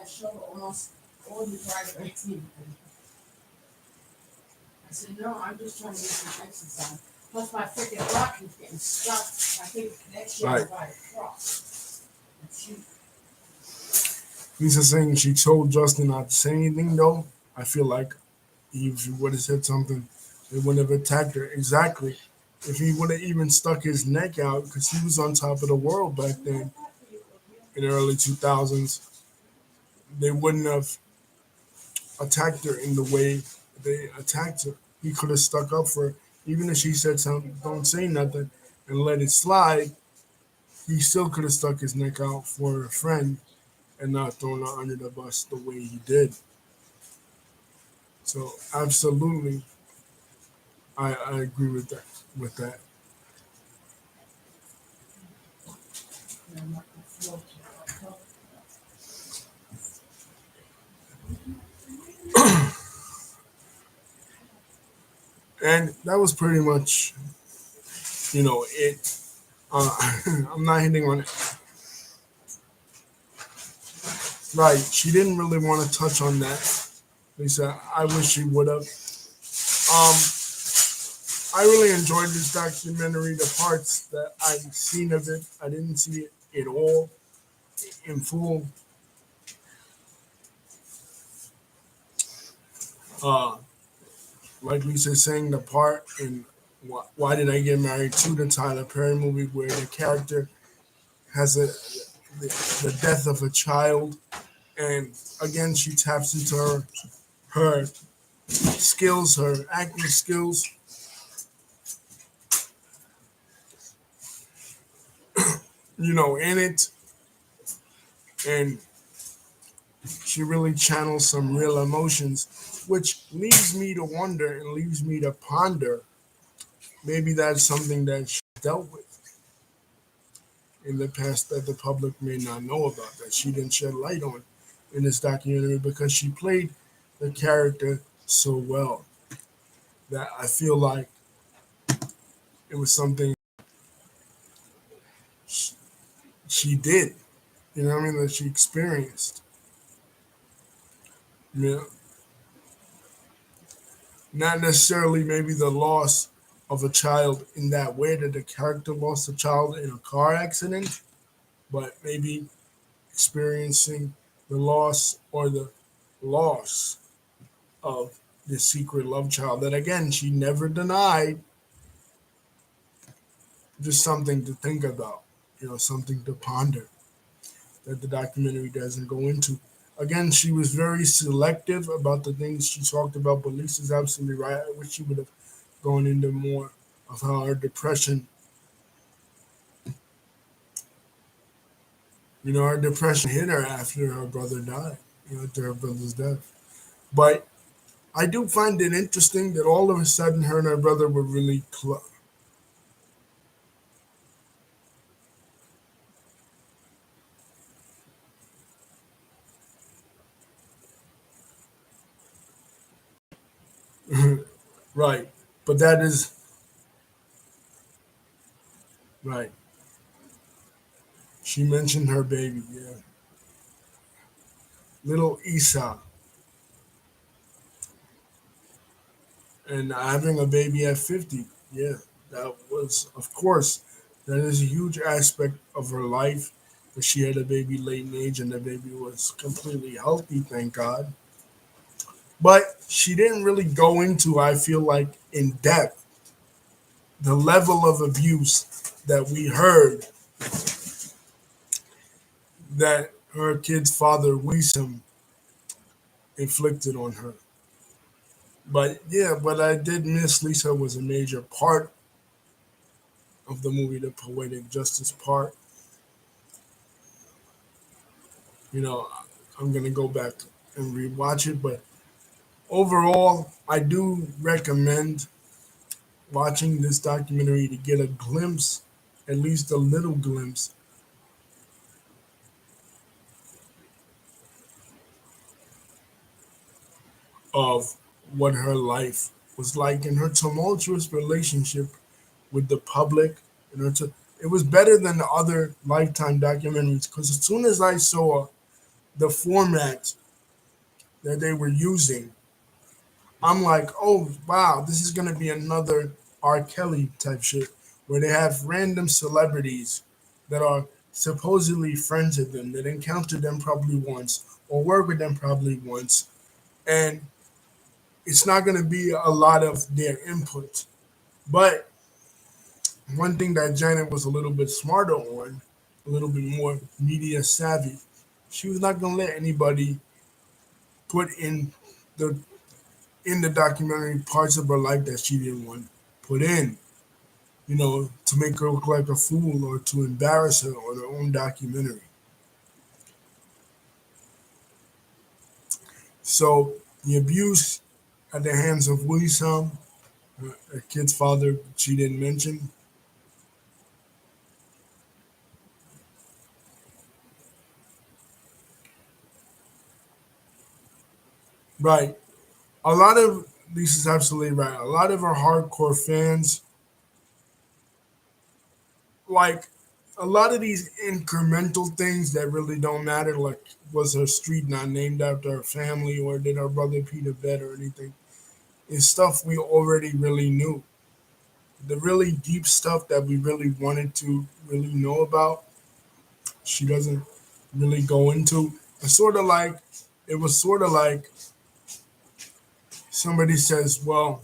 I showed almost all the driveway. I said, no, I'm just trying to get some exercise. Plus my freaking rock is getting stuck. I think the connection Right. by a cross. And she, Lisa saying she told Justin not to say anything, though. I feel like if he would have said something, they wouldn't have attacked her. Exactly. If he would have even stuck his neck out, because he was on top of the world back then in the early 2000s, they wouldn't have attacked her in the way they attacked her. He could have stuck up for her. Even if she said something, don't say nothing, and let it slide, he still could have stuck his neck out for a friend and not thrown her under the bus the way he did. So absolutely, I agree with that. With that, I'm not the floor to and that was pretty much, it. I'm not hitting on it. Right, she didn't really want to touch on that. Lisa, I wish she would have. Um, I really enjoyed this documentary. The parts that I've seen of it, I didn't see it all in full. Uh, like Lisa saying, the part in Why Did I Get Married to the Tyler Perry movie, where the character has the death of a child, and again she taps into her skills, her acting skills. In it, and she really channels some real emotions, which leaves me to wonder and leaves me to ponder. Maybe that's something that she dealt with in the past that the public may not know about, that she didn't shed light on in this documentary because she played the character so well that I feel like It was something she, she did. You know what I mean? That she experienced. Yeah. Not necessarily maybe the loss of a child in that way that the character lost a child in a car accident, but maybe experiencing the loss or the loss of the secret love child that again she never denied. Just something to think about, something to ponder that the documentary doesn't go into. Again, she was very selective about the things she talked about, but Lisa's absolutely right. I wish she would have gone into more of how her depression, her depression hit her after her brother died, after her brother's death. But I do find it interesting that all of a sudden her and her brother were really close. Right. But that is right. She mentioned her baby, yeah. Little Isa. And having a baby at 50, yeah, that was, of course, that is a huge aspect of her life. That she had a baby late in age and the baby was completely healthy, thank God. But she didn't really go into, I feel like, in depth, the level of abuse that we heard that her kid's father, Wisam, inflicted on her. But yeah, but I did miss Lisa was a major part of the movie, the poetic justice part. You know, I'm gonna go back and rewatch it, but overall, I do recommend watching this documentary to get a glimpse, at least a little glimpse, of what her life was like in her tumultuous relationship with the public. And it was better than the other Lifetime documentaries because as soon as I saw the format that they were using, I'm like, oh wow, this is gonna be another R. Kelly type shit where they have random celebrities that are supposedly friends with them that encountered them probably once or work with them probably once, and it's not gonna be a lot of their input. But one thing that Janet was a little bit smarter on, a little bit more media savvy, she was not gonna let anybody put the in the documentary parts of her life that she didn't want put in, to make her look like a fool or to embarrass her on her own documentary. So the abuse at the hands of Wilson, her kid's father, she didn't mention. Right. A lot of Lisa's absolutely right. A lot of her hardcore fans like a lot of these incremental things that really don't matter, like was her street not named after her family or did her brother Peter bet or anything, is stuff we already really knew. The really deep stuff that we really wanted to really know about, she doesn't really go into. It's sort of like it was sort of like somebody says, "Well,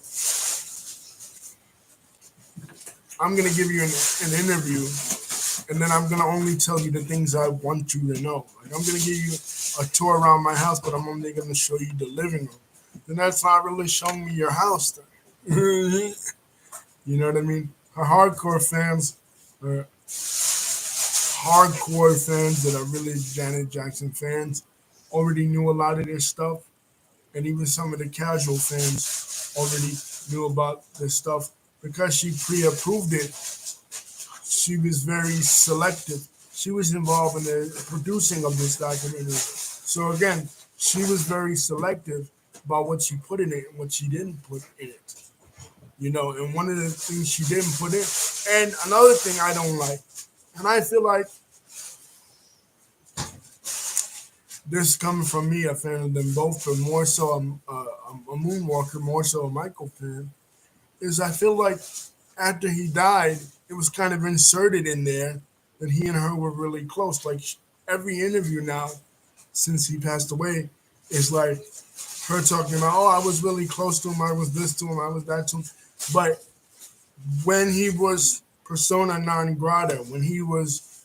I'm gonna give you an interview, and then I'm gonna only tell you the things I want you to know. Like I'm gonna give you a tour around my house, but I'm only gonna show you the living room. Then that's not really showing me your house, then." You know what I mean? Her uh, hardcore fans that are really Janet Jackson fans, already knew a lot of this stuff, and even some of the casual fans already knew about this stuff because she pre-approved it. She was very selective. She was involved in the producing of this documentary. So again, she was very selective about what she put in it and what she didn't put in it. And one of the things she didn't put in, and another thing I don't like, and I feel like this is coming from me, a fan of them both, but more so a Moonwalker, more so a Michael fan, is I feel like after he died, it was kind of inserted in there that he and her were really close. Like every interview now since he passed away is like her talking about, oh, I was really close to him, I was this to him, I was that to him. But when he was persona non grata, when he was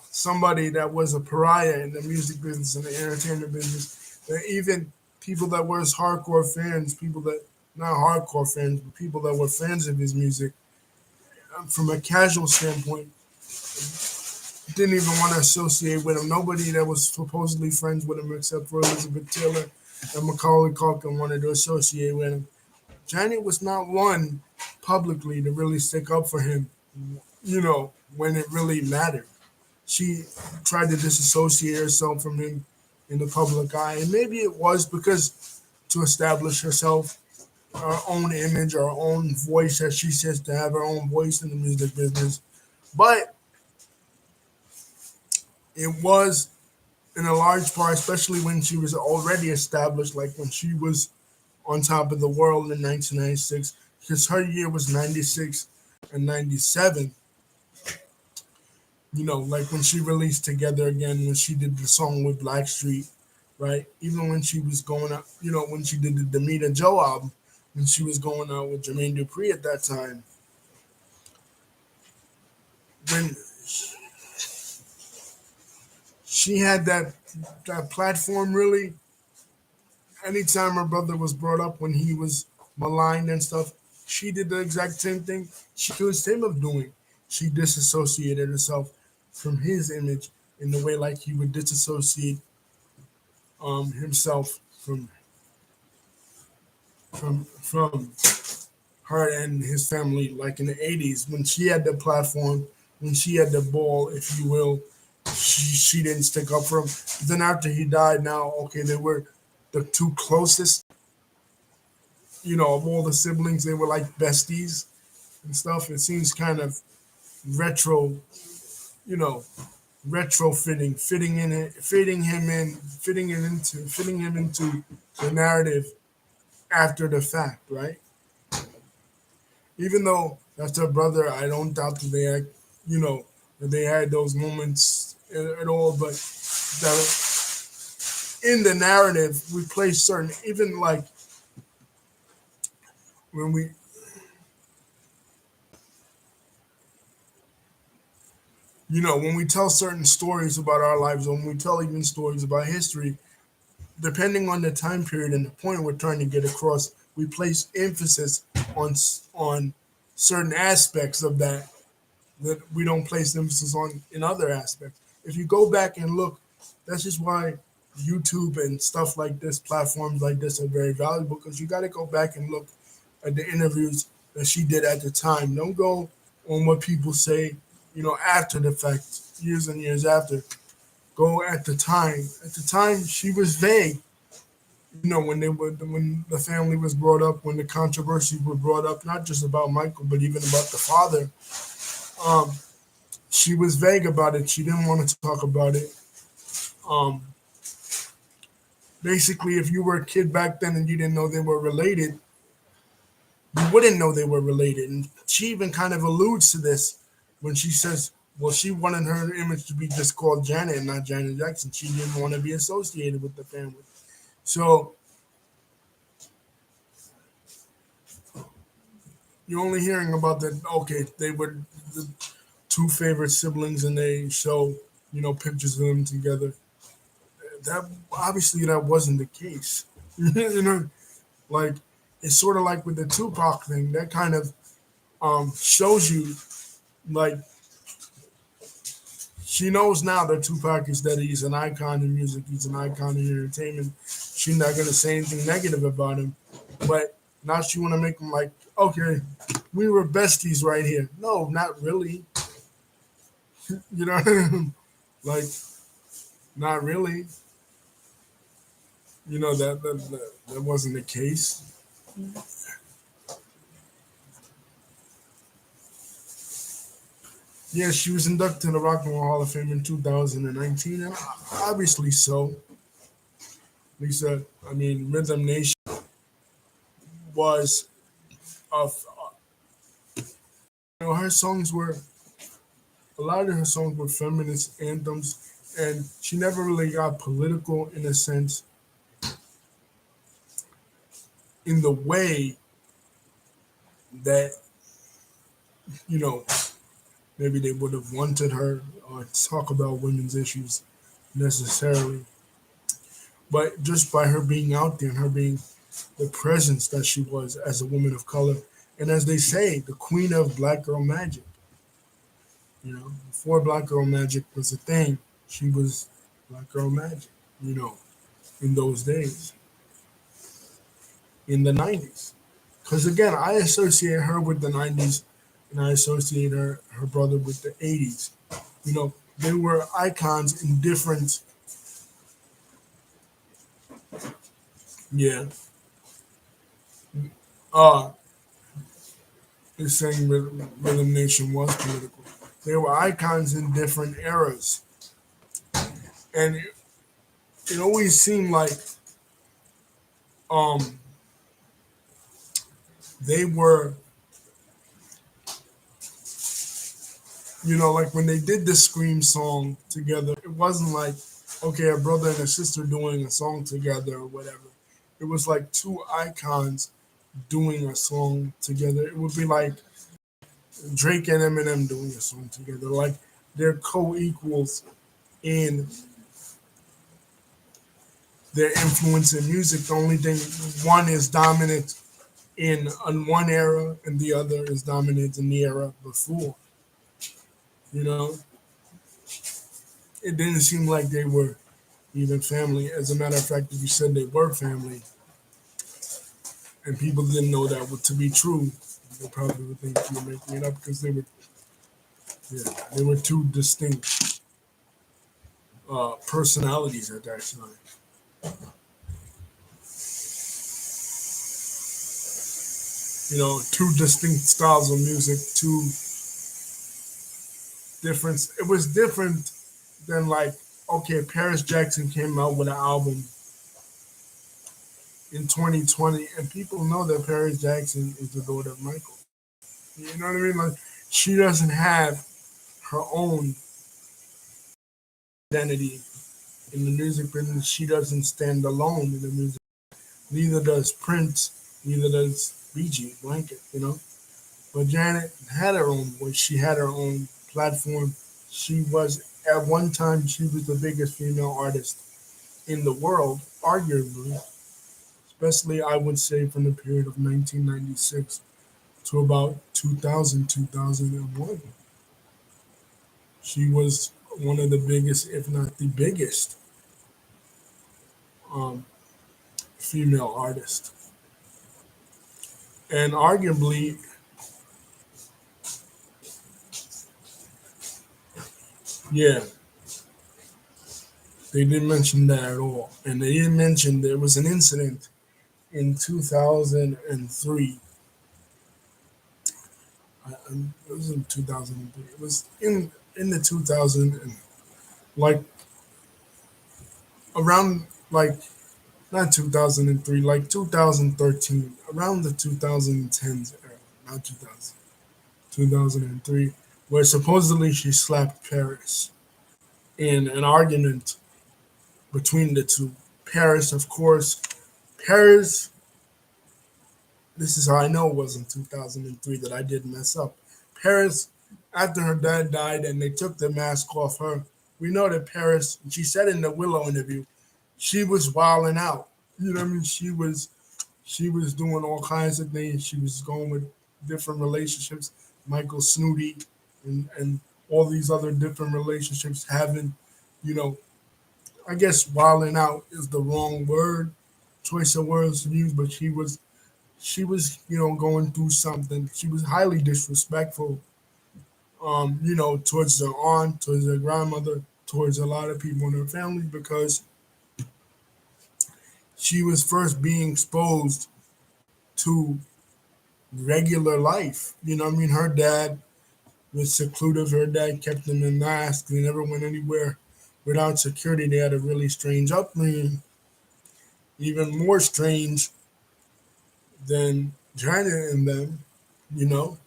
somebody that was a pariah in the music business and the entertainment business, that even people that were his hardcore fans, people that not hardcore fans, but people that were fans of his music, from a casual standpoint, didn't even want to associate with him. Nobody that was supposedly friends with him except for Elizabeth Taylor and Macaulay Culkin wanted to associate with him. Janet was not one publicly to really stick up for him, when it really mattered. She tried to disassociate herself from him in the public eye. And maybe it was because to establish herself, her own image, her own voice, as she says, to have her own voice in the music business. But it was in a large part, especially when she was already established, like when she was on top of the world in 1996, because her year was 96 and 97. Like when she released Together Again, when she did the song with Blackstreet, right? Even when she was going out, when she did the Demeter Joe album, when she was going out with Jermaine Dupri at that time, when she had that platform, really, anytime her brother was brought up when he was maligned and stuff, she did the exact same thing she accused him of doing. She disassociated herself from his image in the way like he would disassociate himself from her and his family, like in the 80s when she had the platform, when she had the ball, if you will. She didn't stick up for him. But then after he died, now okay, they were the two closest, of all the siblings. They were like besties and stuff. It seems kind of retro, you know, retrofitting, fitting him into the narrative after the fact, right? Even though that's her brother, I don't doubt that they had, that they had those moments at all. But that in the narrative, we place certain, even like when we tell certain stories about our lives, when we tell even stories about history, depending on the time period and the point we're trying to get across, we place emphasis on certain aspects of that we don't place emphasis on in other aspects. If you go back and look, that's just why YouTube and stuff like this, platforms like this are very valuable, because you got to go back and look at the interviews that she did at the time. Don't go on what people say, after the fact, years and years after. Go at the time. At the time, she was vague. When the family was brought up, when the controversies were brought up, not just about Michael, but even about the father. Um, she was vague about it. She didn't want to talk about it. Um, Basically, if you were a kid back then and you didn't know they were related, you wouldn't know they were related. And she even kind of alludes to this when she says, well, she wanted her image to be just called Janet and not Janet Jackson. She didn't want to be associated with the family. So you're only hearing about that, okay, they were the two favorite siblings and they show, pictures of them together. That obviously that wasn't the case. Like it's sort of like with the Tupac thing. That kind of shows you, like, she knows now that Tupac is that he's an icon in music, he's an icon in entertainment. She's not gonna say anything negative about him, but now she want to make him like, okay, we were besties right here. No, not really. You know what I mean? Like, not really. That wasn't the case. Yeah, she was inducted to the Rock and Roll Hall of Fame in 2019, and obviously so. Lisa, I mean, Rhythm Nation was of her songs were a lot of her songs were feminist anthems, and she never really got political in a sense in the way that you know maybe they would have wanted her talk about women's issues necessarily, but just by her being out there and her being the presence that she was as a woman of color, and as they say, the queen of Black Girl Magic. Before Black Girl Magic was a thing, she was Black Girl Magic. You know, in those days, in the '90s, because again, I associate her with the '90s, and I associate her brother with the '80s. They were icons in different. Yeah. Uh, is saying Rhythm Nation was political. They were icons in different eras, and it always seemed like um they were, like when they did the Scream song together, it wasn't like, okay, a brother and a sister doing a song together or whatever. It was like two icons doing a song together. It would be like Drake and Eminem doing a song together. Like they're co-equals in their influence in music. The only thing, one is dominant in one era and the other is dominant in the era before. You know, it didn't seem like they were even family. As a matter of fact, if you said they were family and people didn't know that to be true, they probably would think you were making it up because they were two distinct personalities at that time. Two distinct styles of music, two different. It was different than like, okay, Paris Jackson came out with an album in 2020, and people know that Paris Jackson is the daughter of Michael. You know what I mean? Like, she doesn't have her own identity in the music business. She doesn't stand alone in the music. Neither does Prince. Neither does BG Blanket. But Janet had her own voice. She had her own platform. She was at one time she was the biggest female artist in the world, arguably. Especially, I would say, from the period of 1996 to about 2000, 2001. She was one of the biggest, if not the biggest, um, female artist. And arguably, yeah, they didn't mention that at all. And they didn't mention there was an incident in 2003. It was in 2003. It was in the 2000 and like around like not 2003, like 2013, around the 2010s era, not 2000, 2003, where supposedly she slapped Paris in an argument between the two. Paris, of course, Paris, this is how I know it was in 2003 that I didn't mess up. Paris, after her dad died and they took the mask off her, we know that Paris, she said in the Willow interview, she was wilding out. You know what I mean? She was doing all kinds of things. She was going with different relationships, Michael Snooty, and all these other different relationships. Having, you know, I guess wilding out is the wrong word, choice of words to use, but she was going through something. She was highly disrespectful, towards her aunt, towards her grandmother, towards a lot of people in her family because she was first being exposed to regular life. You know what I mean? Her dad was secluded. Her dad kept them in masks. They never went anywhere without security. They had a really strange upbringing, even more strange than Janet and them, you know.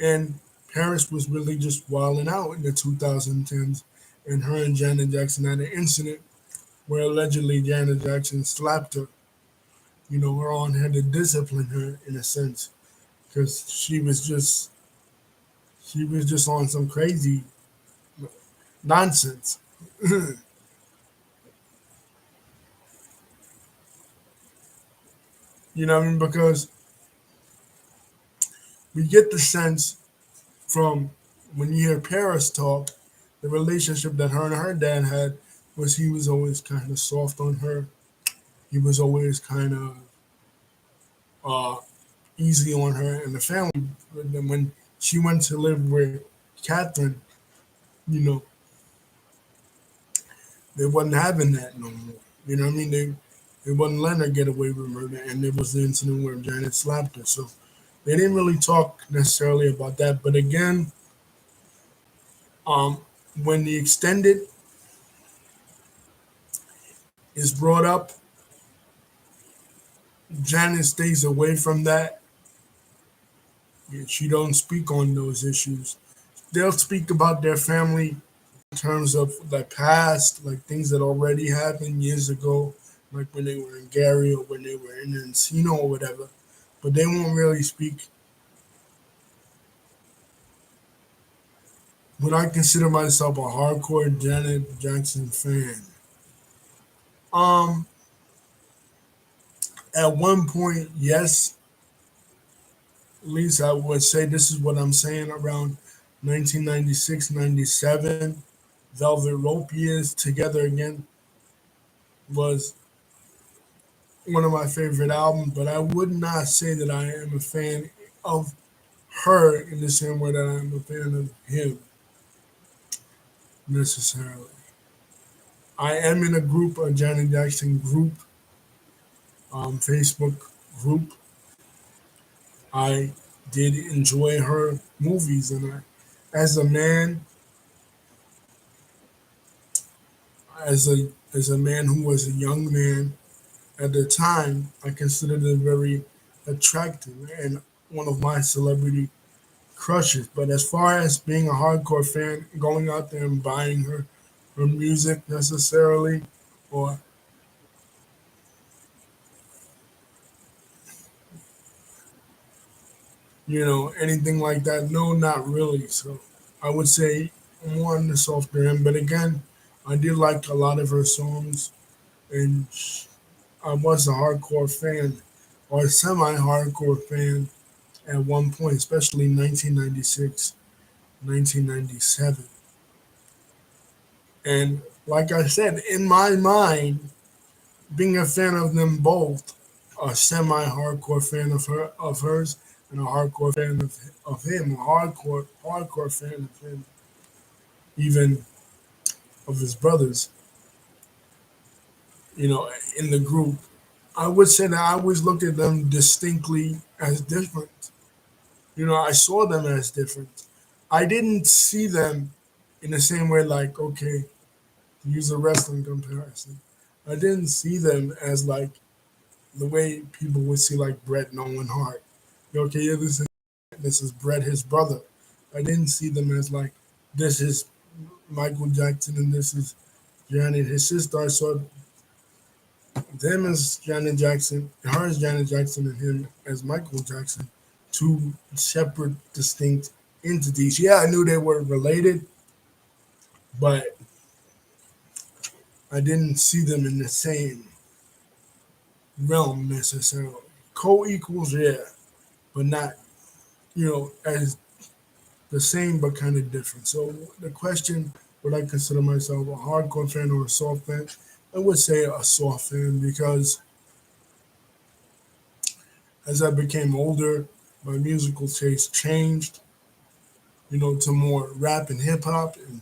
And Paris was really just wilding out in the 2010s. And her and Janet Jackson had an incident where allegedly Janet Jackson slapped her, her aunt had to discipline her in a sense because she was just on some crazy nonsense. You know what I mean? Because we get the sense from when you hear Paris talk, the relationship that her and her dad had was he was always kind of soft on her. He was always kind of uh, easy on her and the family. But then when she went to live with Catherine, you know, they wasn't having that no more. You know what I mean? They wasn't letting her get away with murder, and there was the incident where Janet slapped her. So they didn't really talk necessarily about that. But again, um, when the extended is brought up, Janet stays away from that. She don't speak on those issues. They'll speak about their family in terms of the past, like things that already happened years ago, like when they were in Gary or when they were in Encino or whatever. But they won't really speak. Would I consider myself a hardcore Janet Jackson fan? Um, at one point, yes. At least I would say this is what I'm saying around 1996, 97. Velvet Rope years together again was one of my favorite albums, but I would not say that I am a fan of her in the same way that I am a fan of him necessarily. I am in a group, a Janet Jackson group, Facebook group. I did enjoy her movies, and as a man, as a man who was a young man at the time, I considered it very attractive and one of my celebrity crushes. But as far as being a hardcore fan, going out there and buying her music necessarily, or anything like that, no, not really. So I would say more on the softer end. But again, I did like a lot of her songs, and I was a hardcore fan or a semi-hardcore fan at one point, especially 1996, 1997. And like I said, in my mind, being a fan of them both, a semi-hardcore fan of hers, and a hardcore fan of him, a hardcore fan of him, even of his brothers, in the group. I would say that I always looked at them distinctly as different. I saw them as different. I didn't see them in the same way, like, okay, to use a wrestling comparison. I didn't see them as like the way people would see like Bret and Owen Hart. Okay, yeah, this is Bret, his brother. I didn't see them as like this is Michael Jackson and this is Janet, his sister. I saw them as Janet Jackson, her as Janet Jackson, and him as Michael Jackson. Two separate, distinct entities. Yeah, I knew they were related, but I didn't see them in the same realm necessarily. Co-equals, yeah, but not, as the same but kind of different. So the question, would I consider myself a hardcore fan or a soft fan? I would say a soft fan because as I became older, my musical taste changed, to more rap and hip hop, and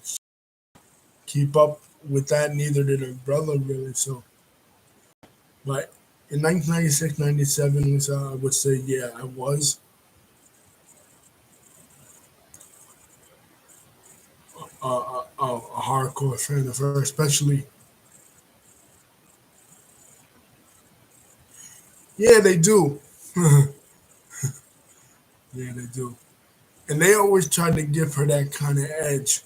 keep up with that. Neither did her brother really. So, but in 1996, 97, I would say, yeah, I was. a hardcore fan of her, especially. Yeah, they do. Yeah, they do. And they always try to give her that kind of edge.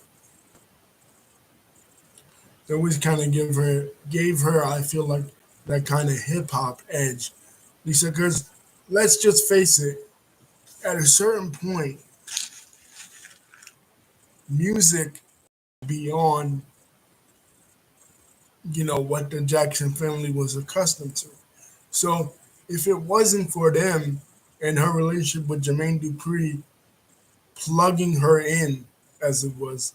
They always kind of gave her. I feel like that kind of hip hop edge, Lisa. Because let's just face it, at a certain point, music beyond what the Jackson family was accustomed to. So if it wasn't for them and her relationship with Jermaine Dupri plugging her in, as it was,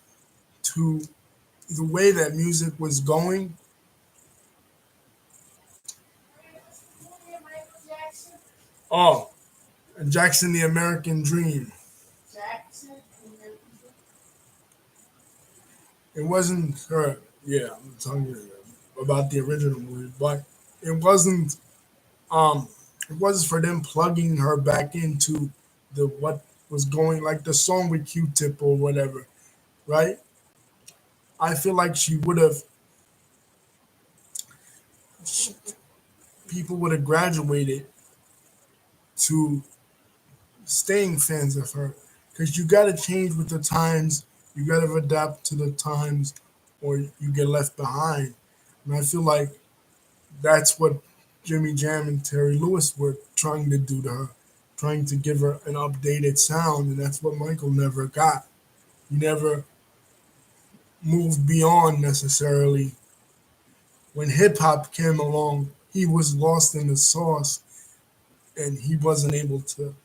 to the way that music was going, oh, Jackson the American Dream. Jackson. It wasn't her. Yeah, I'm talking about the original movie, but it wasn't. Um, it wasn't for them plugging her back into the what was going, like the song with Q-Tip or whatever, right? I feel like she would have. People would have graduated to staying fans of her because you got to change with the times. You got to adapt to the times, or you get left behind. And I feel like that's what Jimmy Jam and Terry Lewis were trying to do to her, trying to give her an updated sound, and that's what Michael never got. He never moved beyond necessarily. When hip hop came along, he was lost in the sauce, and he wasn't able to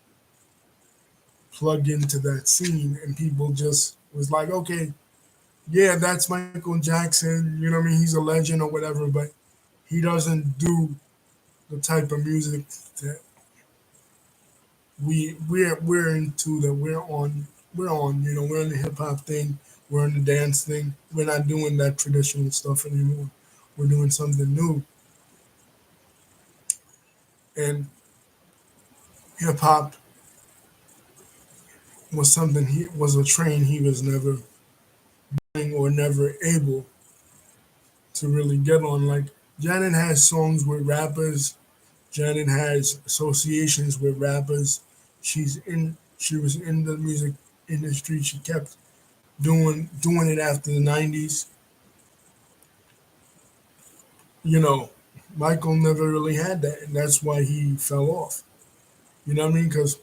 plug into that scene, and people just was like, okay, yeah, that's Michael Jackson. You know what I mean? He's a legend or whatever, but he doesn't do the type of music that we're into, that we're on. We're in the hip hop thing, we're in the dance thing. We're not doing that traditional stuff anymore. We're doing something new. And hip hop was something, he was a train he was never doing or never able to really get on. Like Janet has songs with rappers. Janet has associations with rappers. She was in the music industry. She kept doing it after the 90s. You know, Michael never really had that, and that's why he fell off. You know what I mean? Because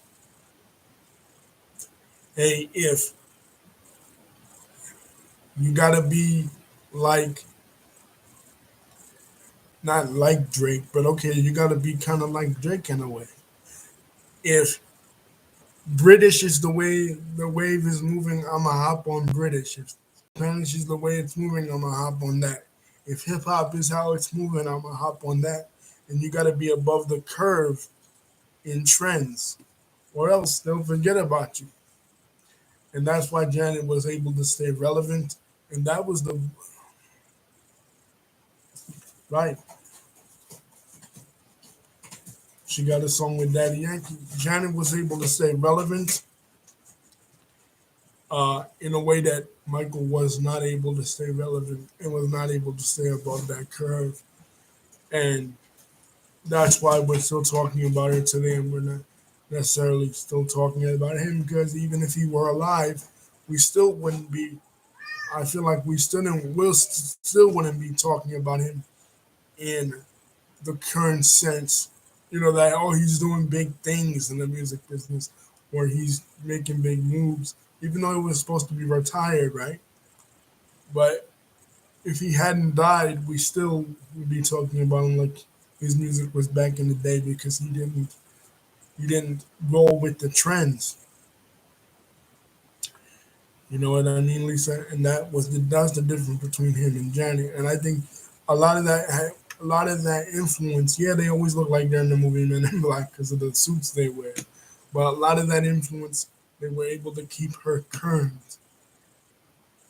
hey, if you gotta be like, not like Drake, but okay, you gotta be kind of like Drake in a way. If British is the wave is moving, I'ma hop on British. If Spanish is the way it's moving, I'ma hop on that. If hip hop is how it's moving, I'ma hop on that. And you gotta be above the curve in trends, or else they'll forget about you. And that's why Janet was able to stay relevant. And that was the right. She got a song with Daddy Yankee. Janet was able to stay relevant in a way that Michael was not able to stay relevant and was not able to stay above that curve. And that's why we're still talking about it today, and we're not necessarily still talking about him, because even if he were alive, we still wouldn't be. I feel like we still didn't, will still wouldn't be talking about him in the current sense. That, oh, he's doing big things in the music business, or he's making big moves, even though he was supposed to be retired, right? But if he hadn't died, we still would be talking about him like his music was back in the day, because he didn't roll with the trends. You know what I mean, Lisa? And that's the difference between him and Janet. And I think a lot of that influence. Yeah, they always look like they're in the movie Men in Black because of the suits they wear. But a lot of that influence, they were able to keep her current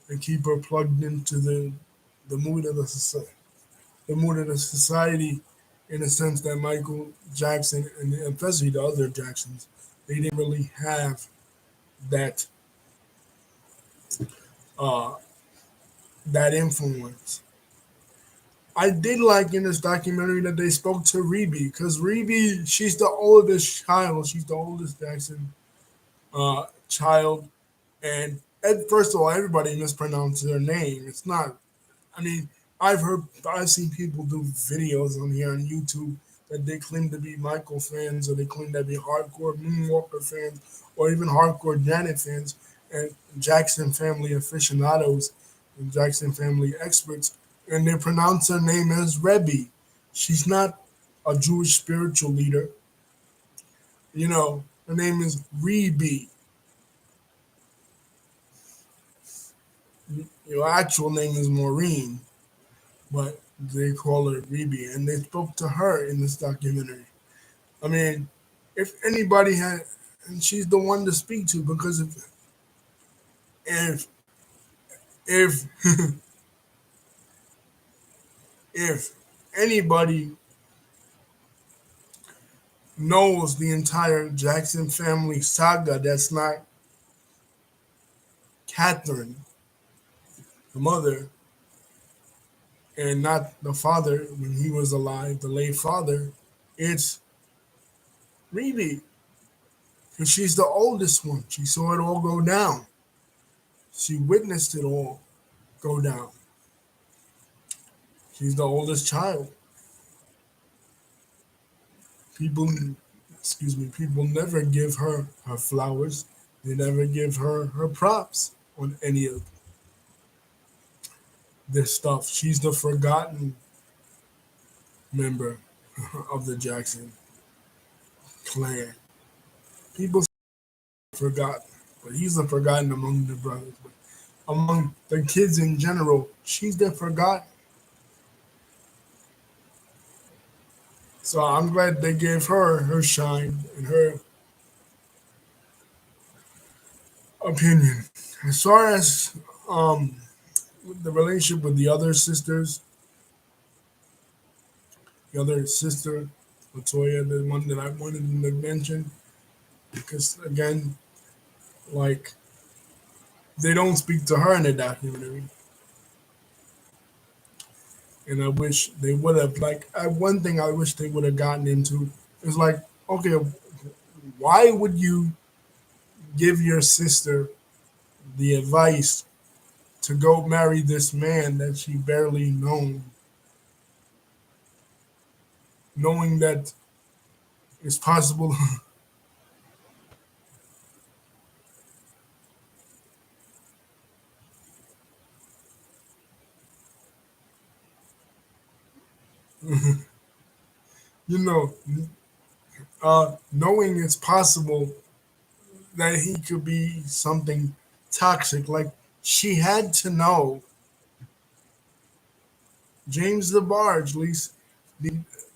and keep her plugged into the mood of the society, in a sense that Michael Jackson, and especially the other Jacksons, they didn't really have that that influence. I did like in this documentary that they spoke to Reby because Reby, she's the oldest child. She's the oldest Jackson child, and first of all, everybody mispronounces her name. It's not. I mean, I've seen people do videos on here on YouTube that they claim to be Michael fans or they claim to be hardcore Moonwalker fans or even hardcore Janet fans and Jackson family aficionados and Jackson family experts, and they pronounce her name as Rebbe. She's not a Jewish spiritual leader. Her name is Rebe. Your actual name is Maureen, but they call her Rebe, and they spoke to her in this documentary. I mean, if anybody had, and she's the one to speak to because if if if anybody knows the entire Jackson family saga, that's not Catherine, the mother, and not the father when he was alive, the late father. It's Rebe, because she's the oldest one. She saw it all go down. She witnessed it all go down. She's the oldest child. People, excuse me, people never give her flowers. They never give her props on any of this stuff. She's the forgotten member of the Jackson clan. People forgotten, but he's the forgotten among the brothers. But among the kids in general, she's the forgotten. So I'm glad they gave her shine and her opinion. As far as um, the relationship with the other sisters, the other sister, Latoya, the one that I wanted to mention, because again, like they don't speak to her in the documentary, and I wish they would have. Like, one thing I wish they would have gotten into is like, okay, why would you give your sister the advice to go marry this man that she barely known, knowing that it's possible? you know, knowing it's possible that he could be something toxic. Like, she had to know James the Barge. Lisa,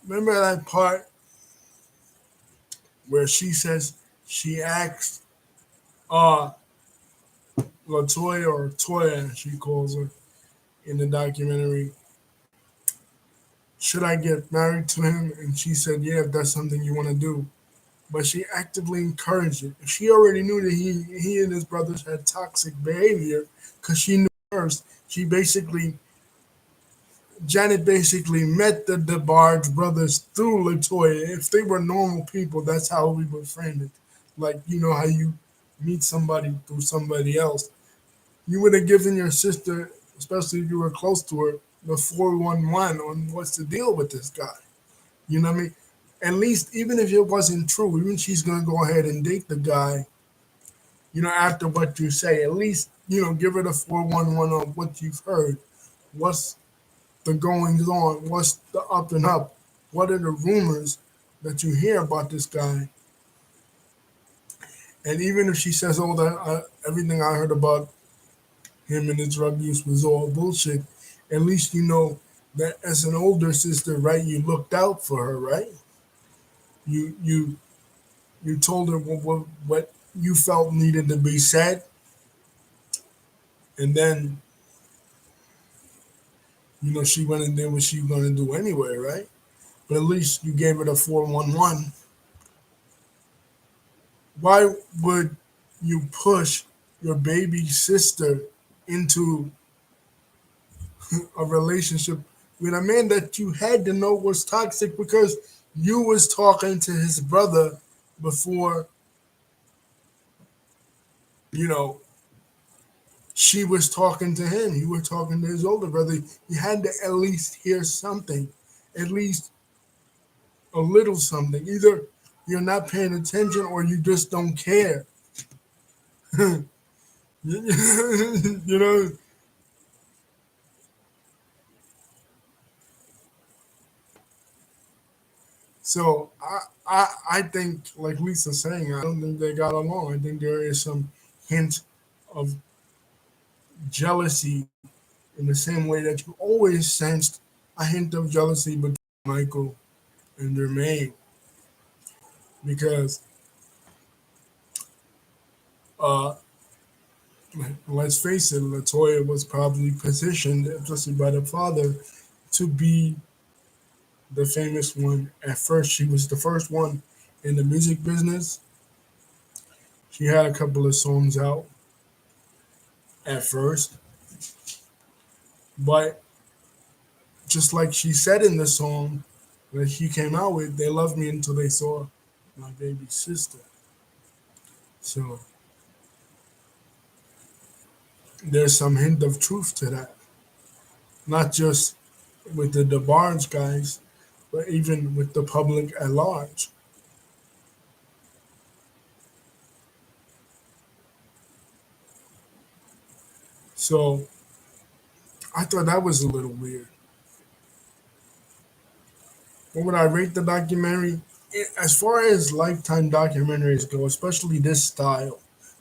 remember that part where she says she asked uh Latoya, or Toya, she calls her in the documentary, should I get married to him? And she said, yeah, if that's something you want to do. But she actively encouraged it. She already knew that he and his brothers had toxic behavior because she knew first. She basically Janet basically met the DeBarge brothers through Latoya. If they were normal people, that's how we would frame it. Like, you know how you meet somebody through somebody else. You would have given your sister, especially if you were close to her, the 411 on what's the deal with this guy. You know what I mean? At least, even if it wasn't true, even she's going to go ahead and date the guy, after what you say, at least, give her the 411 on what you've heard. What's the goings on? What's the up and up? What are the rumors that you hear about this guy? And even if she says, "Oh, that everything I heard about him and his drug use was all bullshit," at least you know that as an older sister, right? You looked out for her, right? You told her what you felt needed to be said, and then she went and did what she was gonna do anyway, right? But at least you gave her the 411. Why would you push your baby sister into a relationship with a man that you had to know was toxic because you was talking to his brother before, you know, she was talking to him. You were talking to his older brother. You had to at least hear something, at least a little something. Either you're not paying attention or you just don't care. You know, so I think, like Lisa's saying, I don't think they got along. I think there is some hint of jealousy in the same way that you always sensed a hint of jealousy between Michael and their maid. Because uh, let's face it, Latoya was probably positioned, especially by the father, to be the famous one. At first, she was the first one in the music business. She had a couple of songs out at first, but just like she said in the song that she came out with, they loved me until they saw my baby sister. So there's some hint of truth to that, not just with the DeBarge guys, but even with the public at large. So I thought that was a little weird. What would I rate the documentary? As far as lifetime documentaries go, especially this style,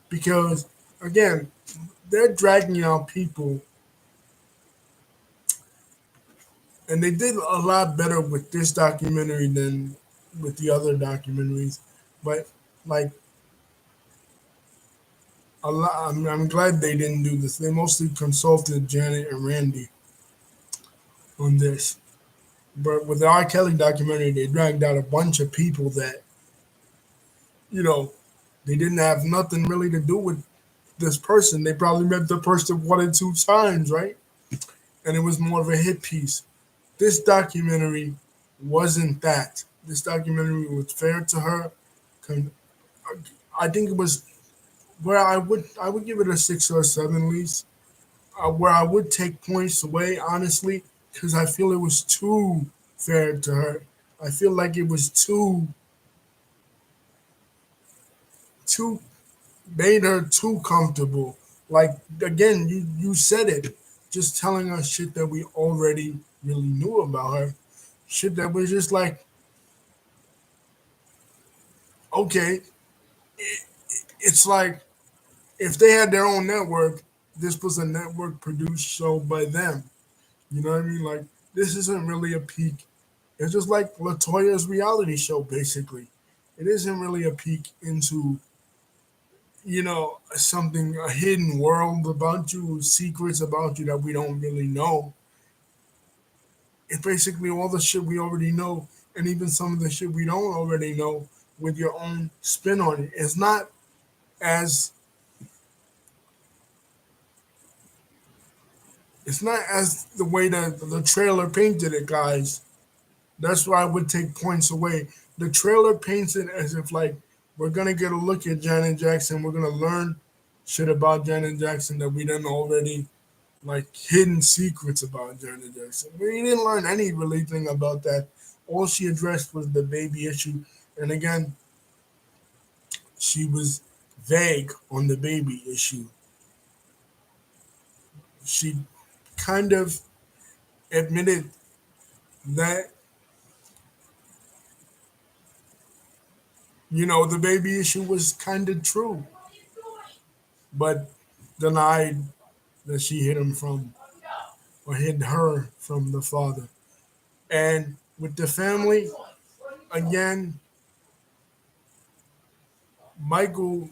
because again, they're dragging out people, and they did a lot better with this documentary than with the other documentaries. But like a lot, I'm glad they didn't do this. They mostly consulted Janet and Randy on this. But with the R. Kelly documentary, they dragged out a bunch of people that, you know, they didn't have nothing really to do with this person. They probably met the person one or two times, right? And it was more of a hit piece. This documentary wasn't that. This documentary was fair to her. I think it was where I would give it a 6 or 7 at least. Where I would take points away, honestly, because I feel it was too fair to her. I feel like it was too made her too comfortable. Like again, you said it, just telling us shit that we already really knew about her, shit that was just like, okay, it's like if they had their own network, this was a network produced show by them. You know what I mean? Like this isn't really a peek. It's just like Latoya's reality show, basically. It isn't really a peek into, something, a hidden world about you, secrets about you that we don't really know. It's basically all the shit we already know, and even some of the shit we don't already know with your own spin on it. As it's not as the way that the trailer painted it, guys. That's why I would take points away. The trailer paints it as if like we're gonna get a look at Janet Jackson. We're gonna learn shit about Janet Jackson that we didn't already, like hidden secrets about Janet Jackson. We didn't learn any really thing about that. All she addressed was the baby issue, and again, she was vague on the baby issue. She kind of admitted that the baby issue was kind of true, but denied that she hid him from or hid her from the father. And with the family, again, Michael,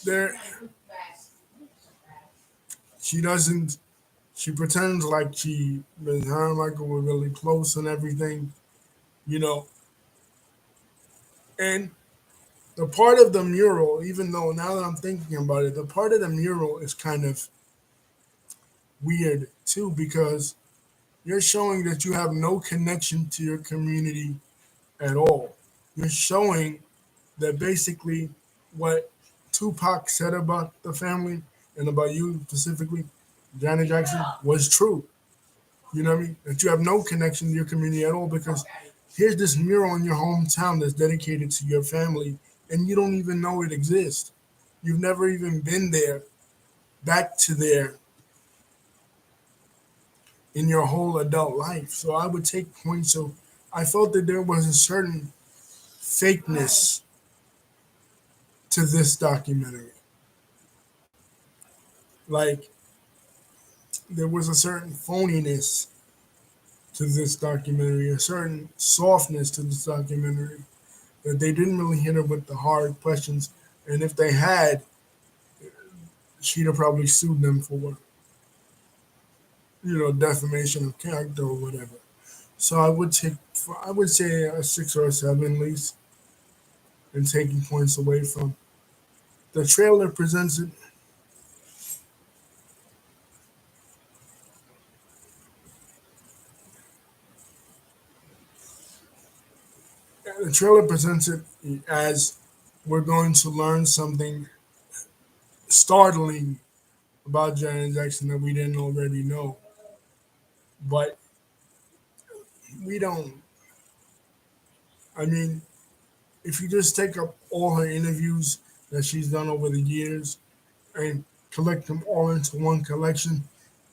there, she doesn't. She pretends like her and Michael were really close and everything, you know. And the part of the mural, even though now that I'm thinking about it, the part of the mural is kind of weird too because you're showing that you have no connection to your community at all. You're showing that basically what Tupac said about the family and about you specifically, Janet Jackson, was true. You know what I mean? That you have no connection to your community at all because here's this mural in your hometown that's dedicated to your family and you don't even know it exists. You've never even been there, back to there in your whole adult life. So I would take points. So I felt that there was a certain fakeness to this documentary. Like there was a certain phoniness to this documentary, a certain softness to this documentary that they didn't really hit her with the hard questions. And if they had, she'd have probably sued them for, defamation of character or whatever. So I would say a 6 or a 7 at least, and taking points away from the trailer presents it. The trailer presents it as we're going to learn something startling about Janet Jackson that we didn't already know. But we don't. I mean, if you just take up all her interviews that she's done over the years and collect them all into one collection,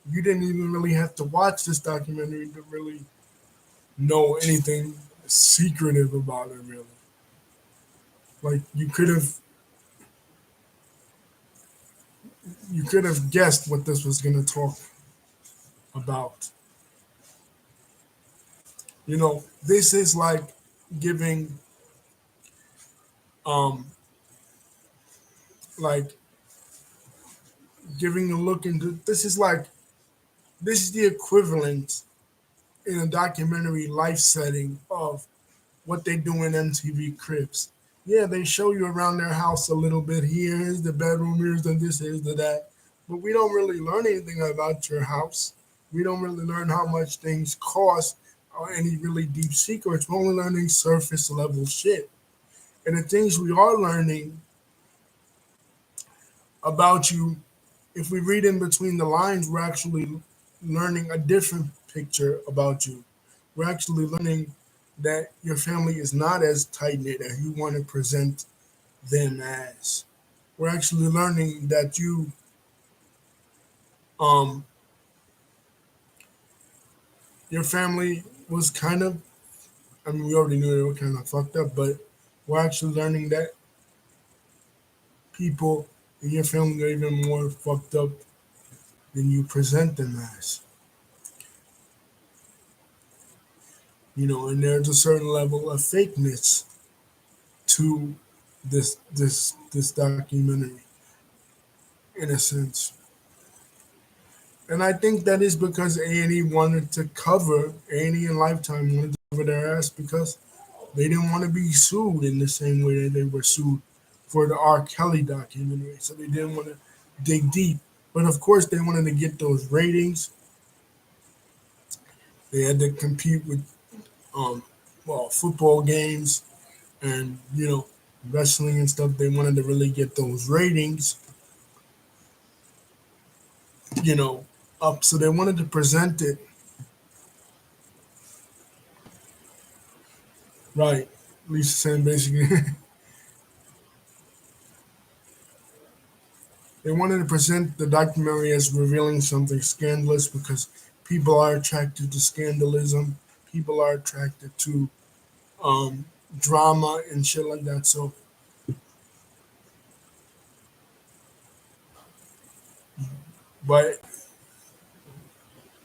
you didn't even really have to watch this documentary to really know anything secretive about her. Really, like you could have guessed what this was going to talk about. This is like giving um like giving a look into this is the equivalent in a documentary life setting of what they do in MTV Cribs. Yeah, they show you around their house a little bit. Here's the bedroom, here's the this, here's the that. But we don't really learn anything about your house. We don't really learn how much things cost or any really deep secrets. We're only learning surface level shit. And the things we are learning about you, if we read in between the lines, we're actually learning a different picture about you. We're actually learning that your family is not as tight knit as you want to present them as. We're actually learning that um, your family was kind of, I mean, we already knew they were kind of fucked up, but we're actually learning that people in your family are even more fucked up than you present them as. And there's a certain level of fakeness to this documentary in a sense. And I think that is because A&E wanted to cover A&E and Lifetime wanted to cover their ass because they didn't want to be sued in the same way that they were sued for the R. Kelly documentary. So they didn't want to dig deep. But of course they wanted to get those ratings. They had to compete with um football games and wrestling and stuff. They wanted to really get those ratings, you know, up. So they wanted to present it right. Lisa saying basically they wanted to present the documentary as revealing something scandalous because people are attracted to scandalism. People are attracted to um, drama and shit like that. So, but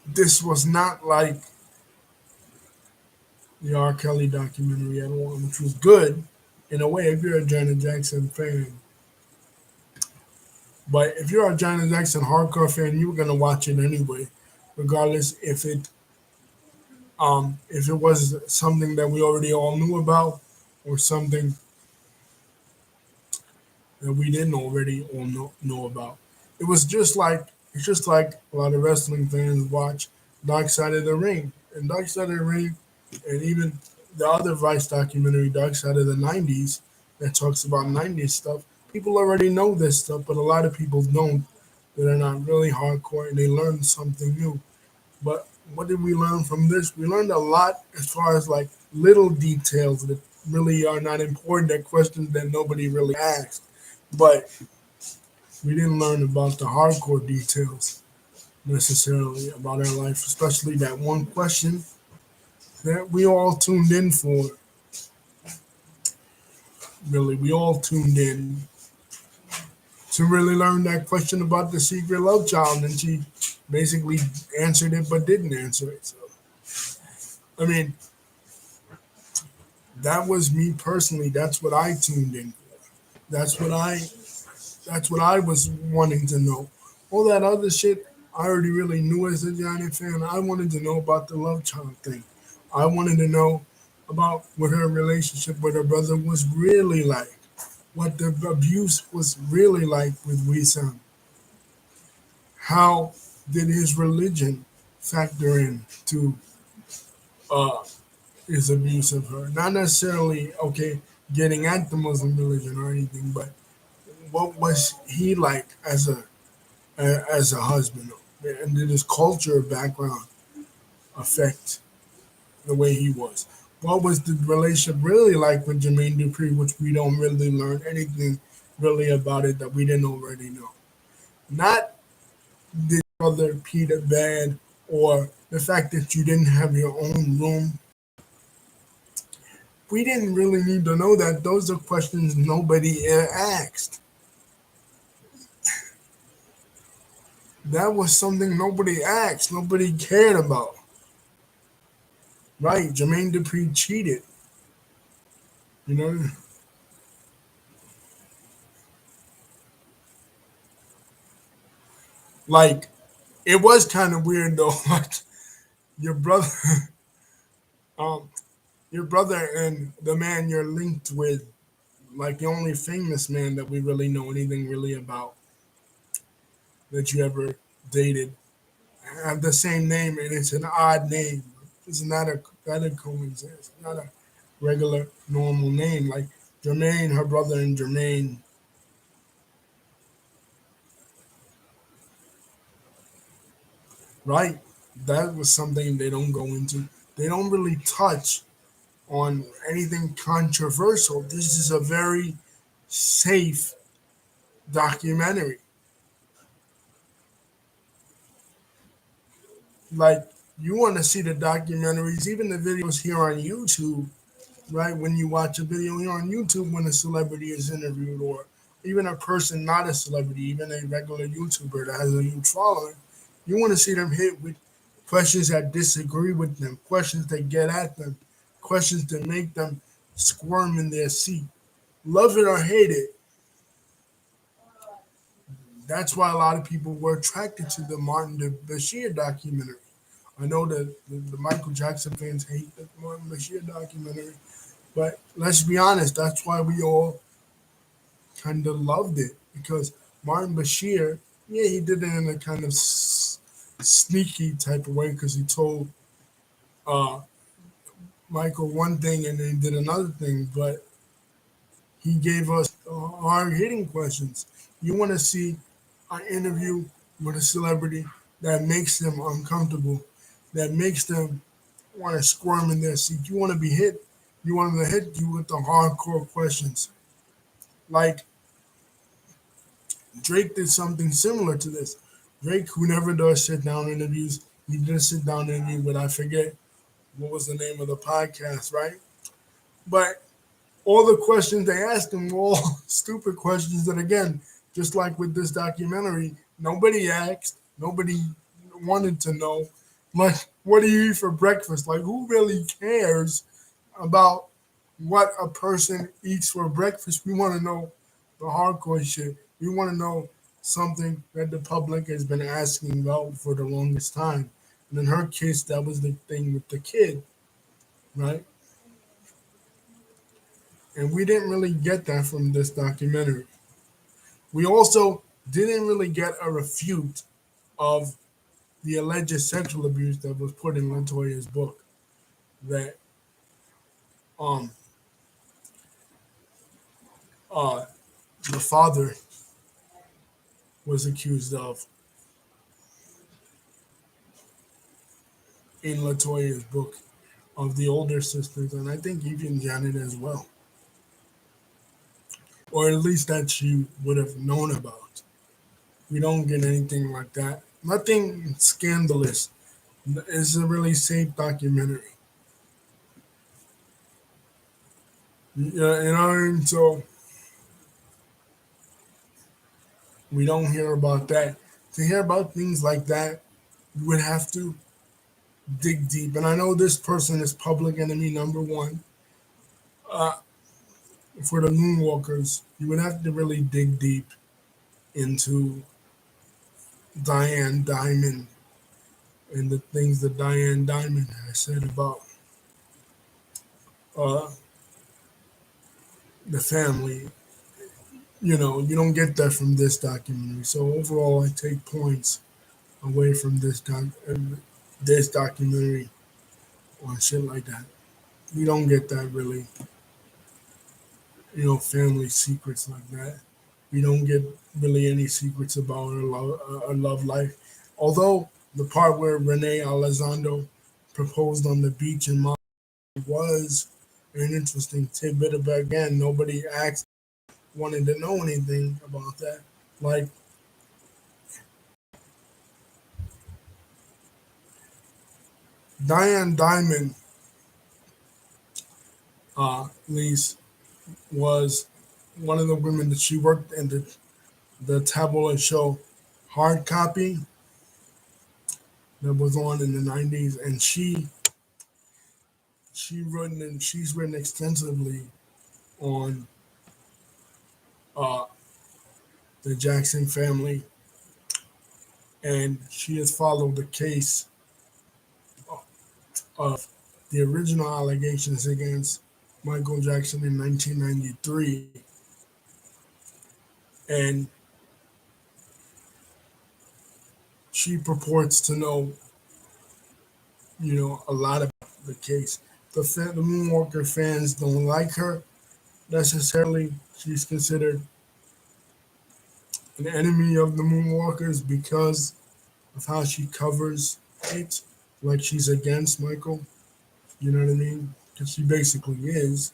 this was not like the R. Kelly documentary at all, which was good in a way if you're a Janet Jackson fan. But if you're a Janet Jackson hardcore fan, you were gonna watch it anyway, regardless if it was something that we already all knew about or something that we didn't already all know about. It was just like It's just like a lot of wrestling fans watch Dark Side of the Ring. And Dark Side of the Ring, and even the other Vice documentary, Dark Side of the 90s, that talks about 90s stuff, people already know this stuff, but a lot of people don't that are not really hardcore and they learn something new. But what did we learn from this? We learned a lot as far as like little details that really are not important, that questions that nobody really asked. But we didn't learn about the hardcore details necessarily about our life, especially that one question that we all tuned in for. Really, we all tuned in to really learn that question about the secret love child, and she basically answered it but didn't answer it. So, I mean, that was me personally. That's what I tuned in. That's what I. That's what I was wanting to know. All that other shit, I already really knew as a Johnny fan. I wanted to know about the love child thing. I wanted to know about what her relationship with her brother was really like, what the abuse was really like with Wissam. How did his religion factor in to uh, his abuse of her? Not necessarily, okay, getting at the Muslim religion or anything, but what was he like as a husband? And did his culture background affect the way he was? What was the relationship really like with Jermaine Dupri, which we don't really learn anything really about it that we didn't already know? Not did your brother Peter bad or the fact that you didn't have your own room. We didn't really need to know that. Those are questions nobody asked. That was something nobody asked, nobody cared about. Right, Jermaine Dupri cheated. You know, like it was kind of weird though. Like your brother, um, your brother and the man you're linked with, like the only famous man that we really know anything really about that you ever dated, have the same name and it's an odd name. It's not a coincidence. It's not a regular normal name. Like Jermaine, her brother and Jermaine, right? That was something they don't go into. They don't really touch on anything controversial. This is a very safe documentary. Like you want to see the documentaries, even the videos here on YouTube, right? When you watch a video here on YouTube when a celebrity is interviewed, or even a person not a celebrity, even a regular YouTuber that has a huge following, you want to see them hit with questions that disagree with them, questions that get at them, questions that make them squirm in their seat. Love it or hate it, that's why a lot of people were attracted to the Martin Bashir documentary. I know that the Michael Jackson fans hate the Martin Bashir documentary, but let's be honest, that's why we all kind of loved it because Martin Bashir, yeah, he did it in a kind of sneaky type of way because he told uh, Michael one thing and then did another thing, but he gave us hard hitting questions. You want to see an interview with a celebrity that makes them uncomfortable, that makes them want to squirm in their seat. You want to be hit. You want them to hit you with the hardcore questions. Like Drake did something similar to this. Drake, who never does sit down interviews, he did a sit down interview, but I forget what was the name of the podcast, right? But all the questions they asked him were all stupid questions that, again, just like with this documentary, nobody asked, nobody wanted to know. Like, what do you eat for breakfast? Like, who really cares about what a person eats for breakfast? We want to know the hardcore shit. We want to know something that the public has been asking about for the longest time. And in her case, that was the thing with the kid, right? And we didn't really get that from this documentary. We also didn't really get a refute of the alleged sexual abuse that was put in Latoya's book that um uh the father was accused of in Latoya's book of the older sisters, and I think even Janet as well, or at least that she would have known about. We don't get anything like that. Nothing scandalous. It's a really safe documentary. Yeah, and so we don't hear about that. To hear about things like that, you would have to dig deep. And I know this person is public enemy number one. Uh, for the Moonwalkers, you would have to really dig deep into Diane Diamond and the things that Diane Diamond has said about uh, the family. You know, you don't get that from this documentary. So overall, I take points away from this documentary on shit like that. You don't get that really, family secrets like that. We don't get really any secrets about our love life. Although the part where Renee Elizondo proposed on the beach in Mali was an interesting tidbit, but again, nobody asked, wanted to know anything about that. Like Diane Diamond, Lise, was one of the women that she worked in the tabloid show Hard Copy that was on in the 90s, and she's written extensively on uh, the Jackson family, and she has followed the case of the original allegations against Michael Jackson in 1993, and she purports to know, a lot about the case. The Moonwalker fans don't like her necessarily. She's considered an enemy of the Moonwalkers because of how she covers it, like she's against Michael. You know what I mean? Because she basically is.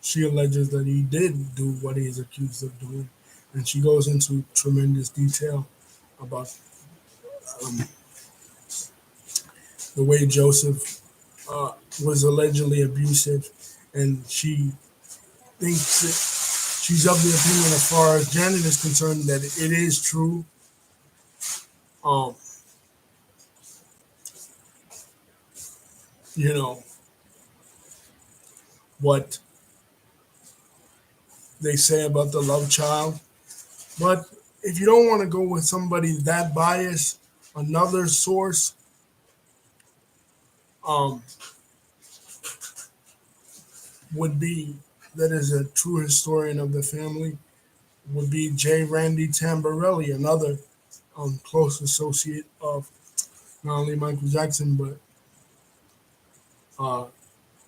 She alleges that he did do what he is accused of doing, and she goes into tremendous detail about um, the way Joseph was allegedly abusive, and she thinks that she's of the opinion, as far as Janet is concerned, that it is true. Um, you know what they say about the love child, but if you don't want to go with somebody that biased, another source um, would be that is a true historian of the family would be J. Randy Tamborelli, another close associate of not only Michael Jackson but uh,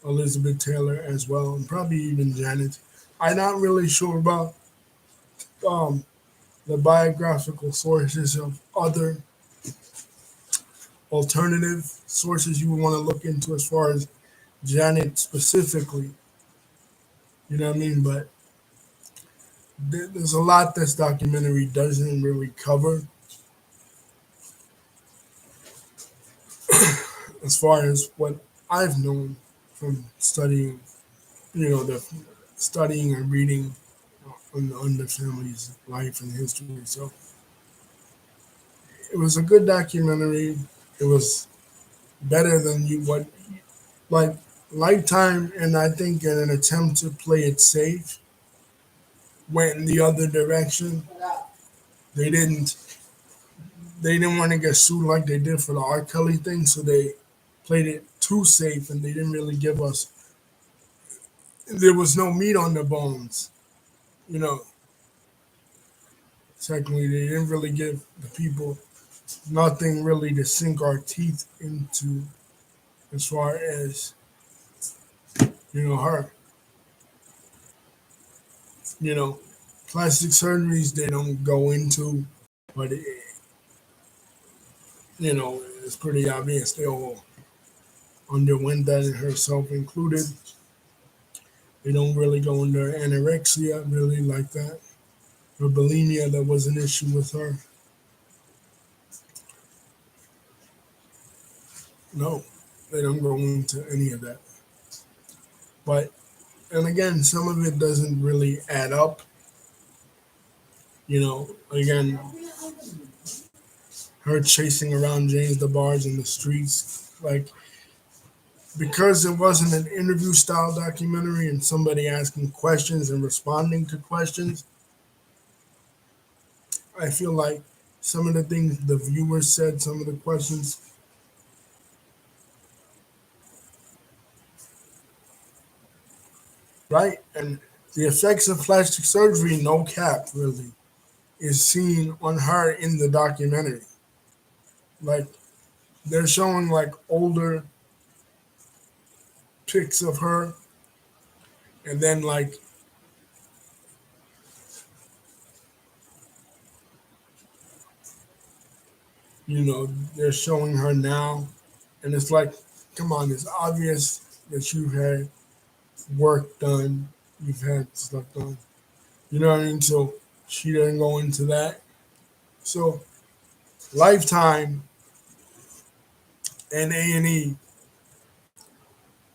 Elizabeth Taylor as well, and probably even Janet. I'm not really sure about um, the biographical sources of other alternative sources you would want to look into as far as Janet specifically. You know what I mean? But there's a lot this documentary doesn't really cover as far as what I've known from studying, the studying and reading on the family's life and history. So it was a good documentary. It was better than you what like Lifetime, and I think in an attempt to play it safe, went in the other direction. They didn't they didn't want to get sued like they did for the R. Kelly thing, so they played it too safe, and they didn't really give us. There was no meat on the bones, you know. Secondly, they didn't really give the people nothing really to sink our teeth into as far as, her, you know, plastic surgeries they don't go into, but it's pretty obvious they all underwent that, and herself included. They don't really go under anorexia really like that, or bulimia that was an issue with her. No, they don't go into any of that. But and again, some of it doesn't really add up. Again, her chasing around James DeBarge in the streets, like because it wasn't an interview style documentary and somebody asking questions and responding to questions. I feel like some of the things the viewers said, some of the questions, right? And the effects of plastic surgery, no cap, really, is seen on her in the documentary. Like they're showing like older pics of her, and then like they're showing her now, and it's like, come on, it's obvious that you've had work done, you've had stuff done. You know what I mean? So she didn't go into that. So Lifetime and A&E,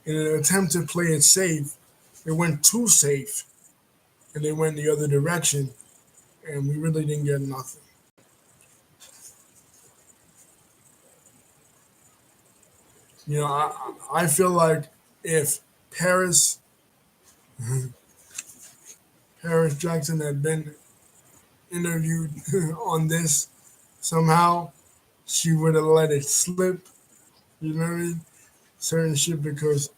in an attempt to play it safe, they went too safe, and they went the other direction, and we really didn't get nothing. I feel like if Paris Paris Jackson had been interviewed on this somehow, she would have let it slip. You know what I mean? Certain shit because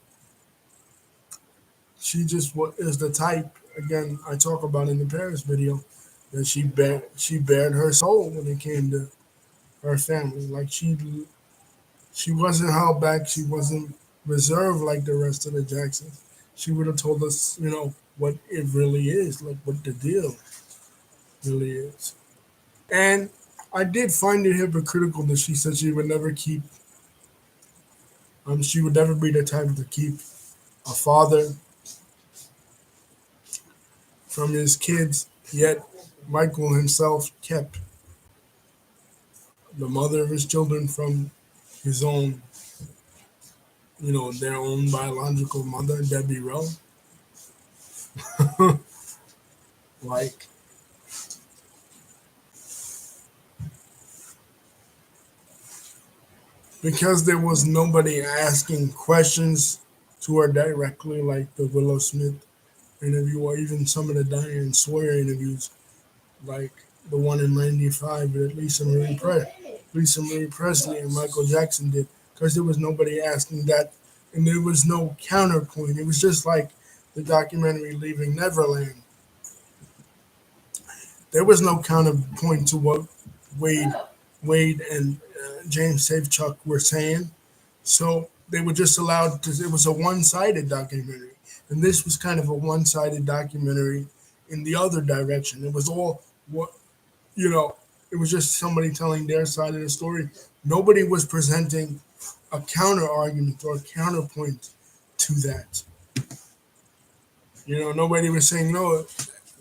she just is the type. Again, I talk about in the Paris video that she bared her soul when it came to her family. Like she wasn't held back. She wasn't reserved like the rest of the Jacksons. She would have told us, what it really is, like what the deal really is. And I did find it hypocritical that she said she would never be the type to keep a father from his kids. Yet Michael himself kept the mother of his children from his own, their own biological mother, Debbie Rowe. Like, because there was nobody asking questions to her directly, like the Willow Smith interview, or even some of the Diane Sawyer interviews, like the one in '95 that Lisa Marie Presley and Michael Jackson did, because there was nobody asking that, and there was no counterpoint. It was just like the documentary Leaving Neverland. There was no counterpoint to what Wade Wade and James Safechuck were saying. So they were just allowed because it was a one-sided documentary, and this was kind of a one-sided documentary in the other direction. It was all what you know. It was just somebody telling their side of the story. Nobody was presenting a counter argument or a counterpoint to that. Nobody was saying no,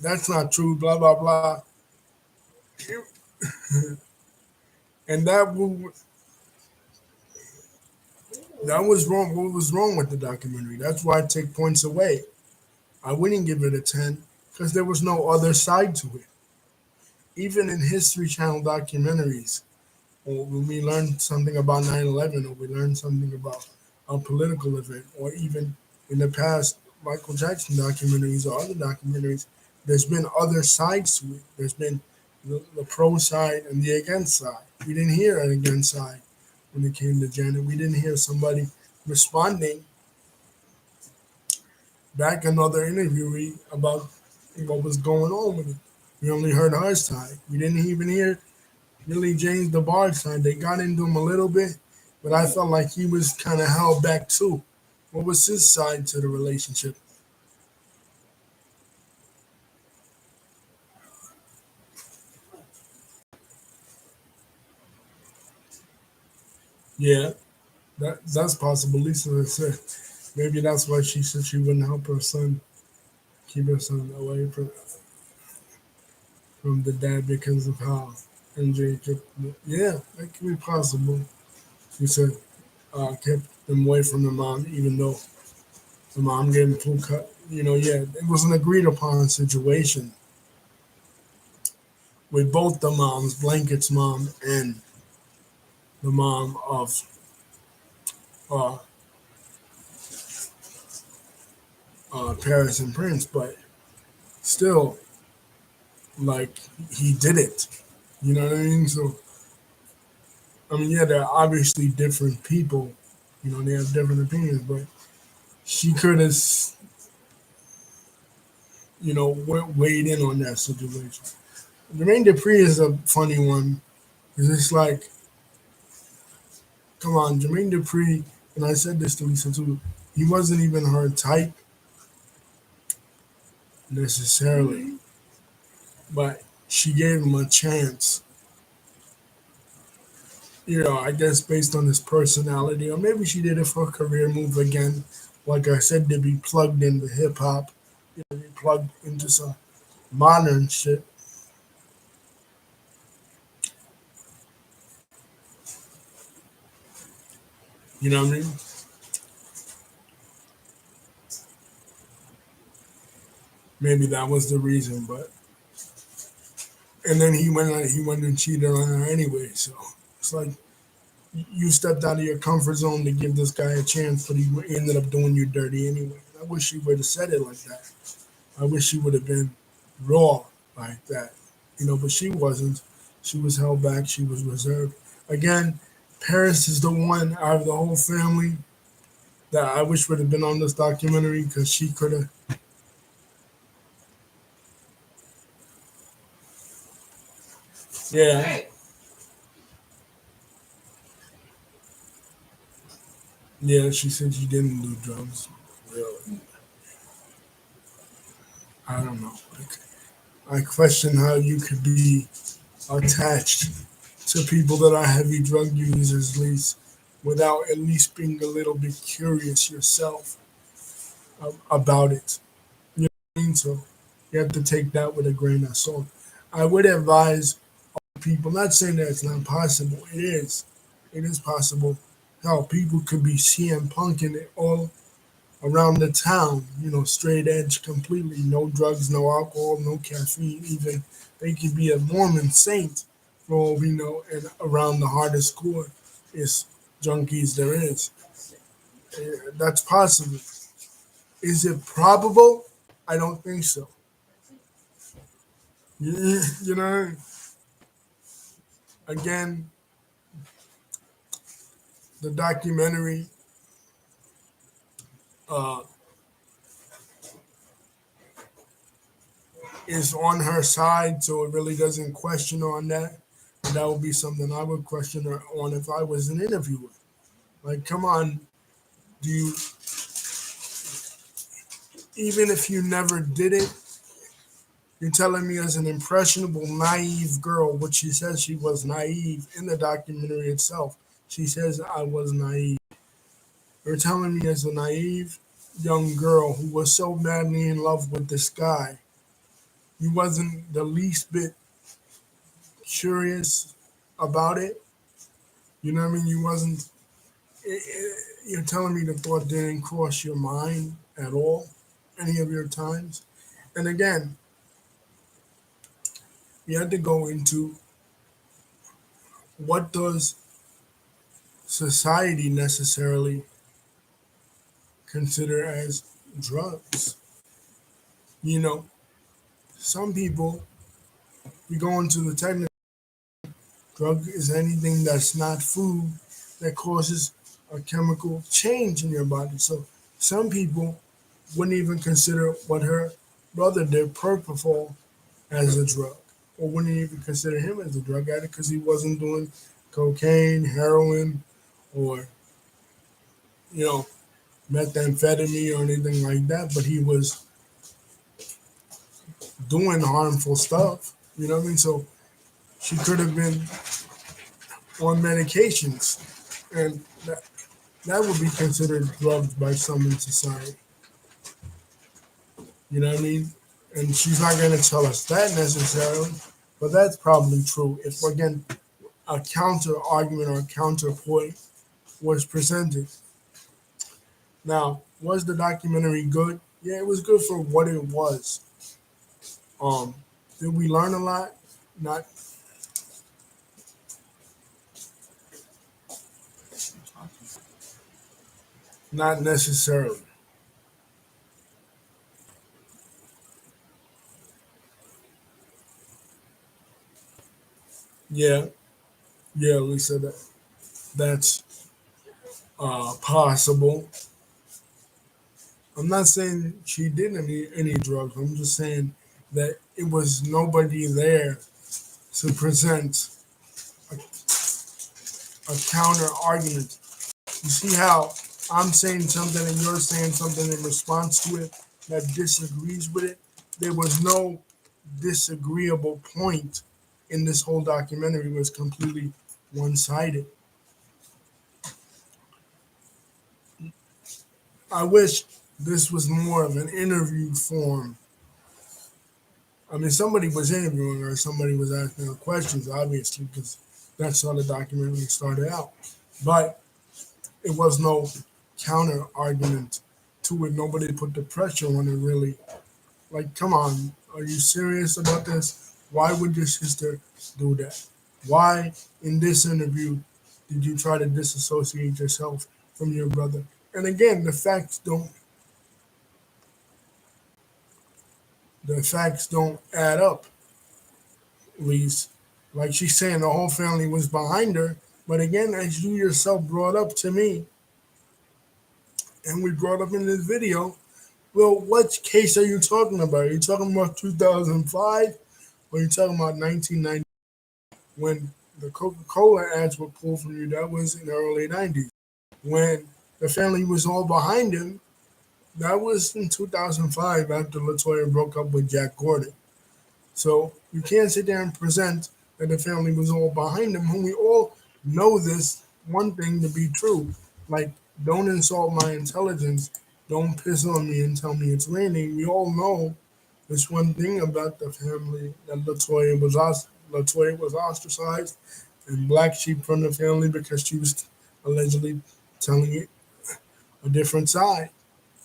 that's not true. Blah blah blah. And that was wrong. What was wrong with the documentary? That's why I take points away. I wouldn't give it a 10 because there was no other side to it. Even in History Channel documentaries, or when we learn something about 9/11, or we learn something about a political event, or even in the past Michael Jackson documentaries or other documentaries, there's been other sides to it. There's been the pro side and the against side. We didn't hear an against side when it came to Janet. We didn't hear somebody responding back, another interviewee, about what was going on with it. We only heard her side. We didn't even hear Billy James DeBarge side. They got into him a little bit, but I felt like he was kind of held back too. What was his side to the relationship? Yeah, that's possible. Lisa said maybe that's why she said she wouldn't help her son, keep her son away from the dad because of how MJ kept. Yeah, that could be possible. She said kept them away from the mom, even though the mom gave him full cut. Yeah, it was an agreed upon situation with both the moms, Blanket's mom and the mom of uh, Paris and Prince, but still, like he did it. You know what I mean? So I mean, yeah, they're obviously different people. They have different opinions, but she could have, weighed in on that situation. Jermaine Dupri is a funny one because it's like, come on, Jermaine Dupri, and I said this to Lisa too. He wasn't even her type necessarily, but she gave him a chance. I guess based on his personality, or maybe she did it for a career move again. Like I said, to be plugged into hip hop, to be plugged into some modern shit. You know what I mean? Maybe that was the reason, but and then he went and cheated on her anyway. So it's like you stepped out of your comfort zone to give this guy a chance, but he ended up doing you dirty anyway. I wish he would have said it like that. I wish she would have been raw like that. But she wasn't. She was held back. She was reserved. Again, Paris is the one out of the whole family that I wish would have been on this documentary because she could have. Yeah, Hey, yeah. She said she didn't do drugs. Really, I don't know. I question how you could be attached to people that are heavy drug users, at least, without at least being a little bit curious yourself about it. You know what I mean? So you have to take that with a grain of salt. I would advise people, not saying that it's not possible, it is. It is possible. How people could be CM punking it all around the town, straight edge completely. No drugs, no alcohol, no caffeine, even. They could be a Mormon saint for all we know, and around the hardest core is junkies there is. That's possible. Is it probable? I don't think so. You know, again, the documentary uh, is on her side, so it really doesn't question her on that. And that would be something I would question her on if I was an interviewer. Like, come on, do you, even if you never did it, you're telling me as an impressionable, naive girl, which she says she was naive in the documentary itself. She says I was naive. You're telling me as a naive young girl who was so madly in love with this guy, you wasn't the least bit curious about it. You know what I mean? You wasn't. You're telling me the thought didn't cross your mind at all, any of your times. And again, we had to go into what does society necessarily consider as drugs. You know, some people, we go into the technical, drug is anything that's not food that causes a chemical change in your body. So some people wouldn't even consider what her brother did, propofol, as a drug, or wouldn't even consider him as a drug addict because he wasn't doing cocaine, heroin, or you know methamphetamine or anything like that. But he was doing harmful stuff. You know what I mean? So she could have been on medications, and that would be considered drugs by some in society. You know what I mean? And she's not going to tell us that necessarily, but that's probably true. If again a counter argument or a counterpoint was presented. Now, was the documentary good? Yeah, it was good for what it was. Um, did we learn a lot? Not not necessarily. Yeah, yeah, Lisa, that's possible. I'm not saying she did any drugs. I'm just saying that it was nobody there to present a, a counter argument. You see how I'm saying something and you're saying something in response to it that disagrees with it? There was no disagreeable point in this whole documentary. It was completely one sided. I wish this was more of an interview form. I mean, somebody was interviewing her, somebody was asking her questions, obviously, because that's how the documentary started out. But it was no counter argument to it. Nobody put the pressure on it, really. Like, come on, are you serious about this? Why would your sister do that? Why, in this interview, did you try to disassociate yourself from your brother? And again, the facts don't add up, Lise. Like she's saying the whole family was behind her. But again, as you yourself brought up to me, and we brought up in this video, well, what case are you talking about? Are you talking about 2005 or are you talking about 1990 when the Coca Cola ads were pulled from you? That was in the early 90s. When the family was all behind him, that was in 2005 after Latoya broke up with Jack Gordon. So you can't sit there and present that the family was all behind him when we all know this one thing to be true. Like, don't insult my intelligence. Don't piss on me and tell me it's raining. We all know this one thing about the family that Latoya was ostracized and black sheep from the family because she was allegedly telling it a different side.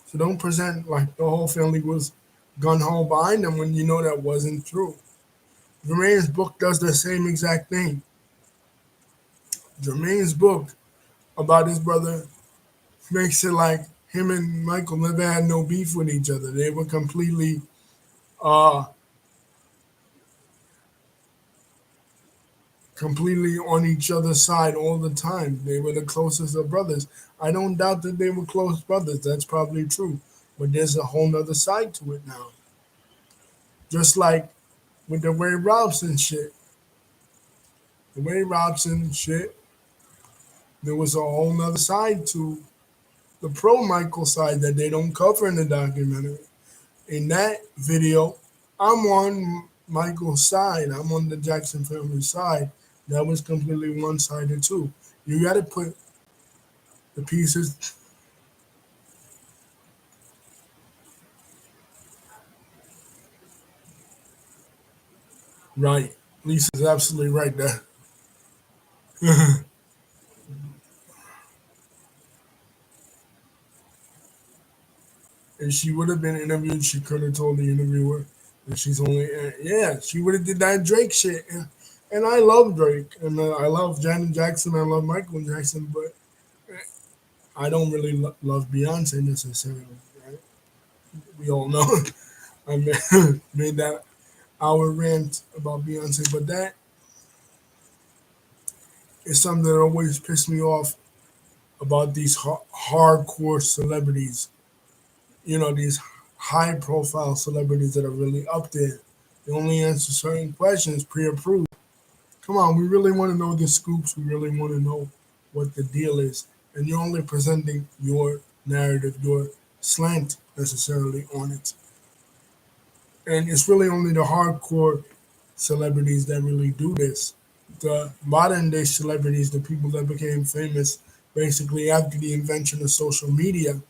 So don't present like the whole family was gun ho behind them when you know that wasn't true. Jermaine's book does the same exact thing. Jermaine's book about his brother makes it like him and Michael never had no beef with each other. They were uh completely on each other's side all the time. They were the closest of brothers. I don't doubt that they were close brothers. That's probably true. But there's a whole nother side to it now. Just like with the Ray Robson shit. The Ray Robson shit, there was a whole nother side to the pro Michael side that they don't cover in the documentary. In that video, I'm on Michael's side. I'm on the Jackson family side. That was completely one sided too. You got to put the pieces right. Lisa's absolutely right there. If she would have been interviewed, she could have told the interviewer that she's only, yeah, she would have did that Drake shit. And I love Drake, and I love Janet Jackson, I love Michael Jackson, but I don't really love Beyonce necessarily. Right? We all know I made that our rant about Beyonce, but that is something that always pissed me off about these hardcore celebrities. You know, these high profile celebrities that are really up there. They only answer certain questions pre-approved. Come on, we really want to know the scoops. We really want to know what the deal is. And you're only presenting your narrative, your slant necessarily on it. And it's really only the hardcore celebrities that really do this. The modern day celebrities, the people that became famous basically after the invention of social media,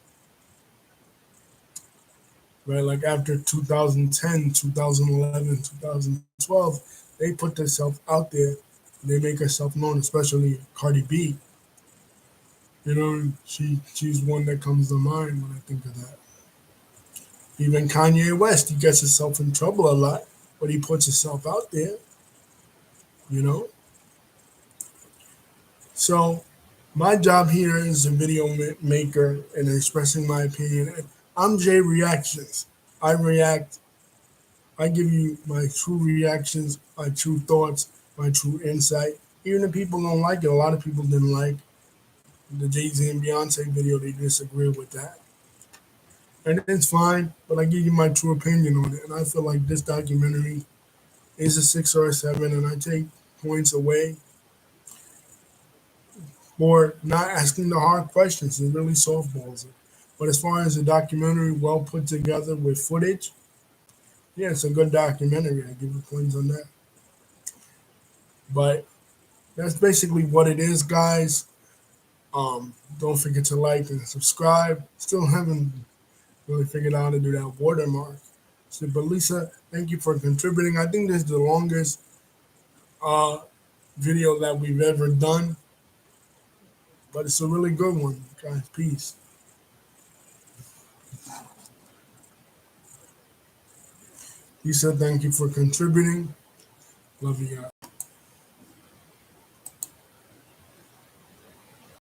right? Like after 2010, 2011, 2012, they put themselves out there. They make herself known, especially Cardi B. You know, she's one that comes to mind when I think of that. Even Kanye West, he gets himself in trouble a lot, but he puts himself out there, you know? So my job here is a video maker and expressing my opinion. I'm Jay Reactions. I react. I give you my true reactions, my true thoughts, my true insight. Even if people don't like it, a lot of people didn't like the Jay-Z and Beyonce video. They disagree with that. And it's fine, but I give you my true opinion on it. And I feel like this documentary is a 6 or a 7, and I take points away for not asking the hard questions. It really softballs it. But as far as the documentary, well put together with footage, yeah, it's a good documentary. I give you points on that. But that's basically what it is, guys. Don't forget to like and subscribe. Still haven't really figured out how to do that watermark. So, but Lisa, thank you for contributing. I think this is the longest uh, video that we've ever done, but it's a really good one, guys. Peace. Lisa, thank you for contributing. Love you guys.